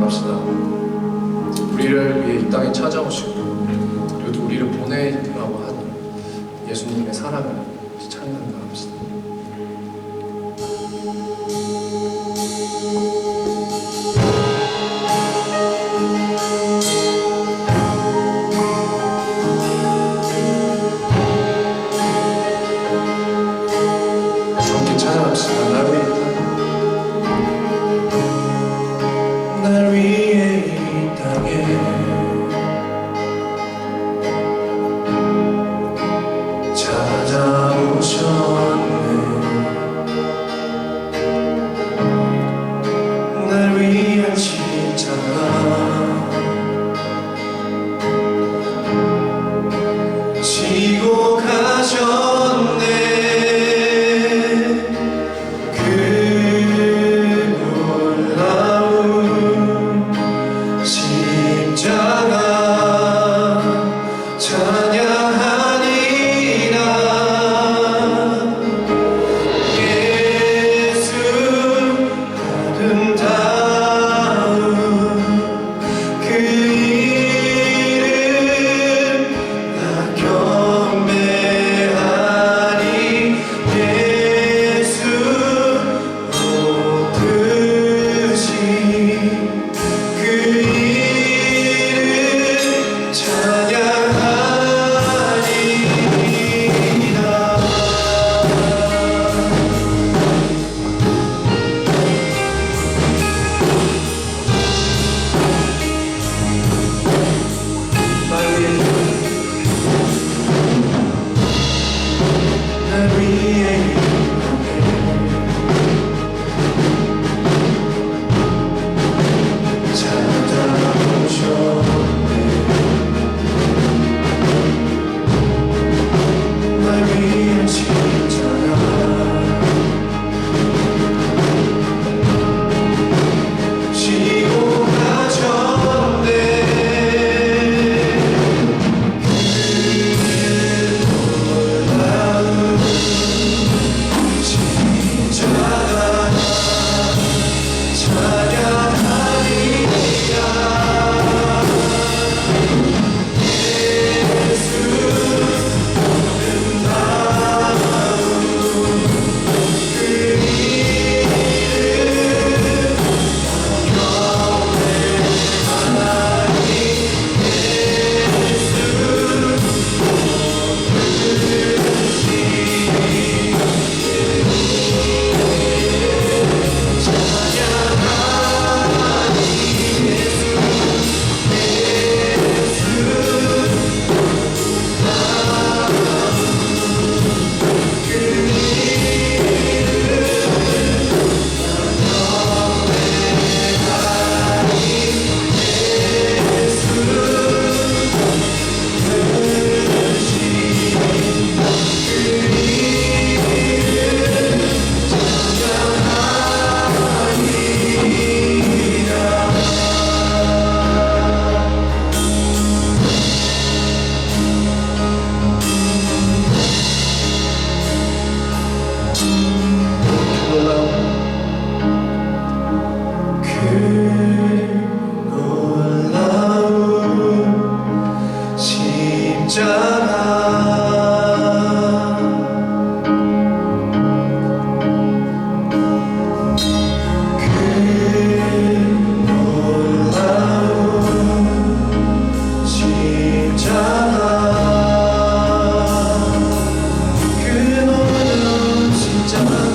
찬양합시다. 우리를 위해 이 땅에 찾아오시고 그리고 또 우리를 보내라고 하는 예수님의 사랑을 찬양합시다. 함께 찬양합시다. 날 위해 이 땅에 찾아오셨네. 날 위한 십자가 지고 가셨네. 그 놀라운 십자가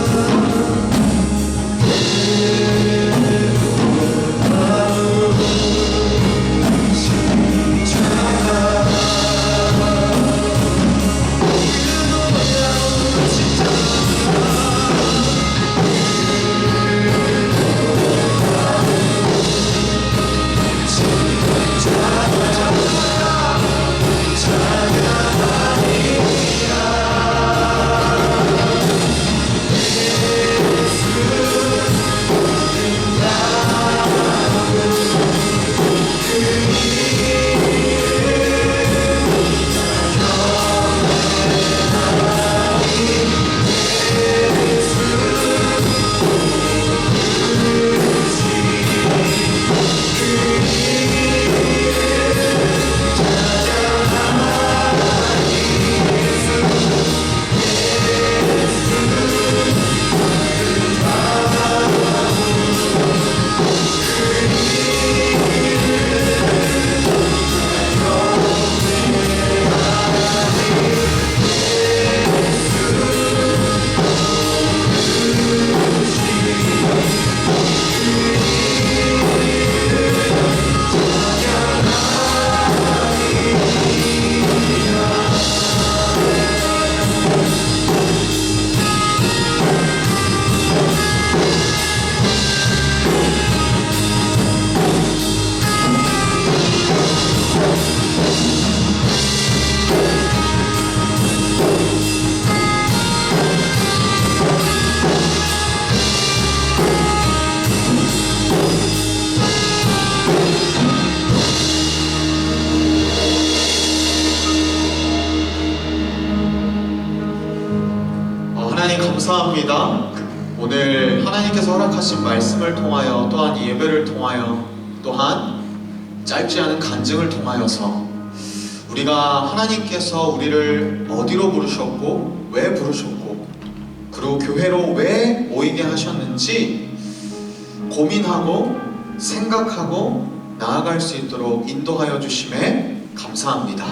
감사합니다. 오늘 하나님께서 허락하신 말씀을 통하여 또한 이 예배를 통하여 또한 짧지 않은 간증을 통하여서 우리가 하나님께서 우리를 어디로 부르셨고 왜 부르셨고 그리고 교회로 왜 모이게 하셨는지 고민하고 생각하고 나아갈 수 있도록 인도하여 주심에 감사합니다.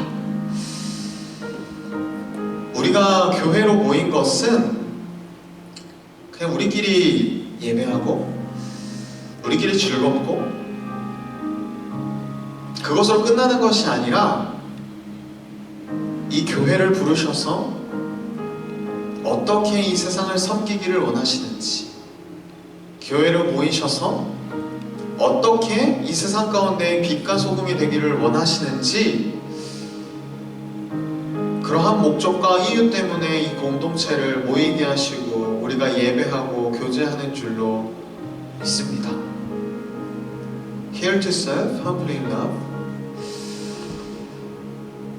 우리가 교회로 모인 것은 그냥 우리끼리 예배하고 우리끼리 즐겁고 그것으로 끝나는 것이 아니라 이 교회를 부르셔서 어떻게 이 세상을 섬기기를 원하시는지, 교회를 모이셔서 어떻게 이 세상 가운데 빛과 소금이 되기를 원하시는지, 그러한 목적과 이유 때문에 이 공동체를 모이게 하시고 우리가 예배하고 교제하는 줄로 믿습니다. Here to serve, humbly in love.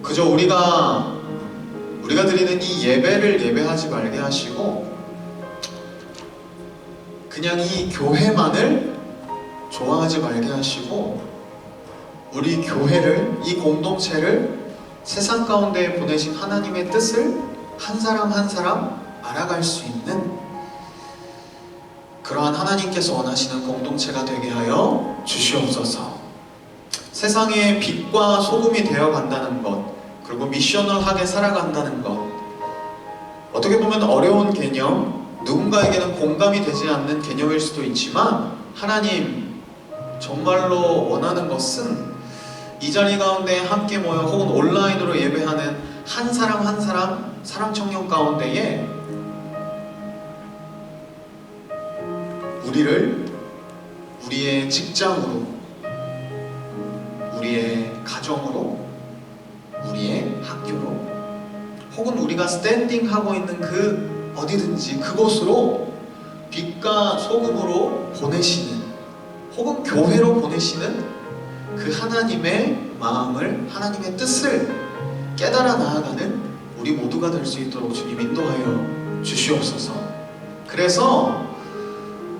그저 우리가 드리는 이 예배를 예배하지 말게 하시고 그냥 이 교회만을 좋아하지 말게 하시고 우리 교회를, 이 공동체를 세상 가운데 보내신 하나님의 뜻을 한 사람 한 사람 알아갈 수 있는 그러한 하나님께서 원하시는 공동체가 되게 하여 주시옵소서. 세상의 빛과 소금이 되어 간다는 것, 그리고 미셔널하게 살아간다는 것, 어떻게 보면 어려운 개념, 누군가에게는 공감이 되지 않는 개념일 수도 있지만 하나님 정말로 원하는 것은 이 자리 가운데 함께 모여 혹은 온라인으로 예배하는 한 사람 한 사람 사랑 청년 가운데에 우리를 우리의 직장으로, 우리의 가정으로, 우리의 학교로, 혹은 우리가 스탠딩하고 있는 그 어디든지 그곳으로 빛과 소금으로 보내시는, 혹은 교회로 보내시는 그 하나님의 마음을, 하나님의 뜻을 깨달아 나아가는 우리 모두가 될 수 있도록 주님 인도하여 주시옵소서. 그래서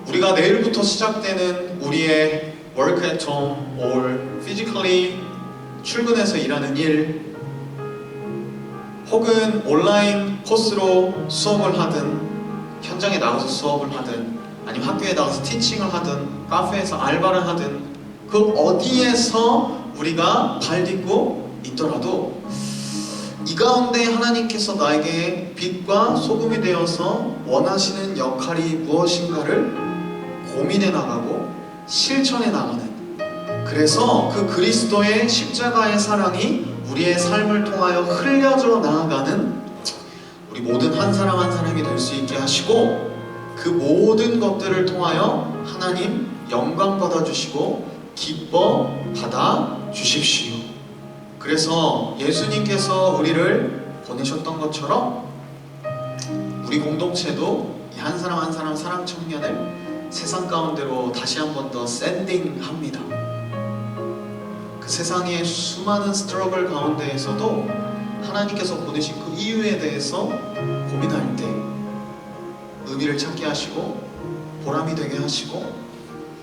우리가 내일부터 시작되는 우리의 work at home or physically 출근해서 일하는 일, 혹은 온라인 코스로 수업을 하든 현장에 나가서 수업을 하든 아니면 학교에 나가서 티칭을 하든 카페에서 알바를 하든 그 어디에서 우리가 발 딛고 있더라도 이 가운데 하나님께서 나에게 빛과 소금이 되어서 원하시는 역할이 무엇인가를 고민해 나가고 실천해 나가는, 그래서 그 그리스도의 십자가의 사랑이 우리의 삶을 통하여 흘려져 나아가는 우리 모든 한 사람 한 사람이 될 수 있게 하시고 그 모든 것들을 통하여 하나님 영광 받아주시고 기뻐 받아주십시오. 그래서 예수님께서 우리를 보내셨던 것처럼 우리 공동체도 이 한 사람 한 사람 사랑 청년을 세상 가운데로 다시 한 번 더 샌딩합니다. 그 세상의 수많은 스트러글 가운데에서도 하나님께서 보내신 그 이유에 대해서 고민할 때 의미를 찾게 하시고 보람이 되게 하시고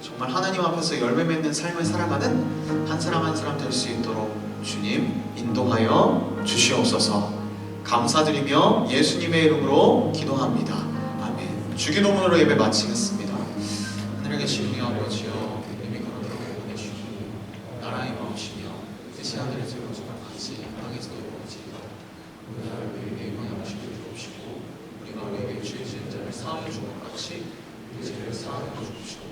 정말 하나님 앞에서 열매 맺는 삶을 살아가는 한 사람 한 사람 될 수 있도록 주님 인도하여 주시옵소서. 감사드리며 예수님의 이름으로 기도합니다. 아멘. 주기도문으로 예배 마치겠습니다. 하늘에 계신 우리 아버지여, 이름이 거룩하게 보내주시고 나라의 마음이시며 뜻이 하늘에서 이루어진 것 같이 땅에서도 이루어지이다. 오늘날 우리에게 영광을 주시고 우리가 우리에게 죄 지은 자를 사하여 준 것 같이 우리 죄를 사하여 주시고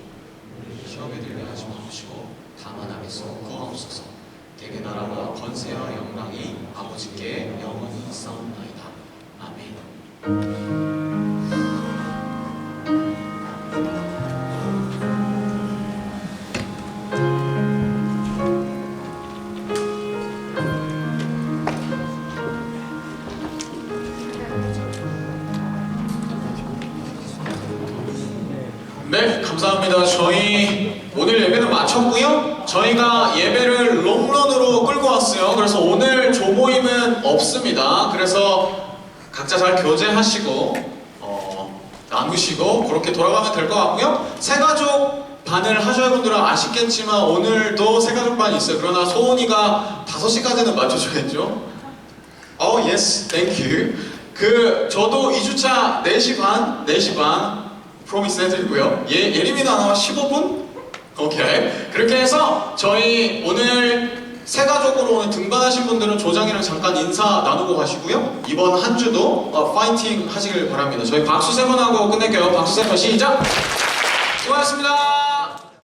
우리를 시험에 들게 하지 마시고 다만 악에서 구하옵소서. 대개 나라와 권세와 영광이 아버지께 영원히 있사옵나이다. 아멘. 네, 감사합니다. 저희 오늘 예배는 마쳤고요. 저희가 예배를 롱런으로 끌고 왔어요. 그래서 오늘 조모임은 없습니다. 그래서 각자 잘 교제하시고 나누시고 그렇게 돌아가면 될 것 같고요. 새가족 반을 하셔야 할 분들은 아시겠지만 오늘도 새가족 반이 있어요. 그러나 소은이가 5시까지는 맞춰줘야죠. 예스, 땡큐. 저도 2주차 4시 반 프로미스 해드리고요. 예림이도 안 나와 15분? 오케이. 그렇게 해서 저희 오늘 새가족으로 오늘 등반하신 분들은 조장이랑 잠깐 인사 나누고 가시고요. 이번 한 주도 파이팅 하시길 바랍니다. 저희 박수 3번 하고 끝낼게요. 박수 3번 시작! 수고하셨습니다.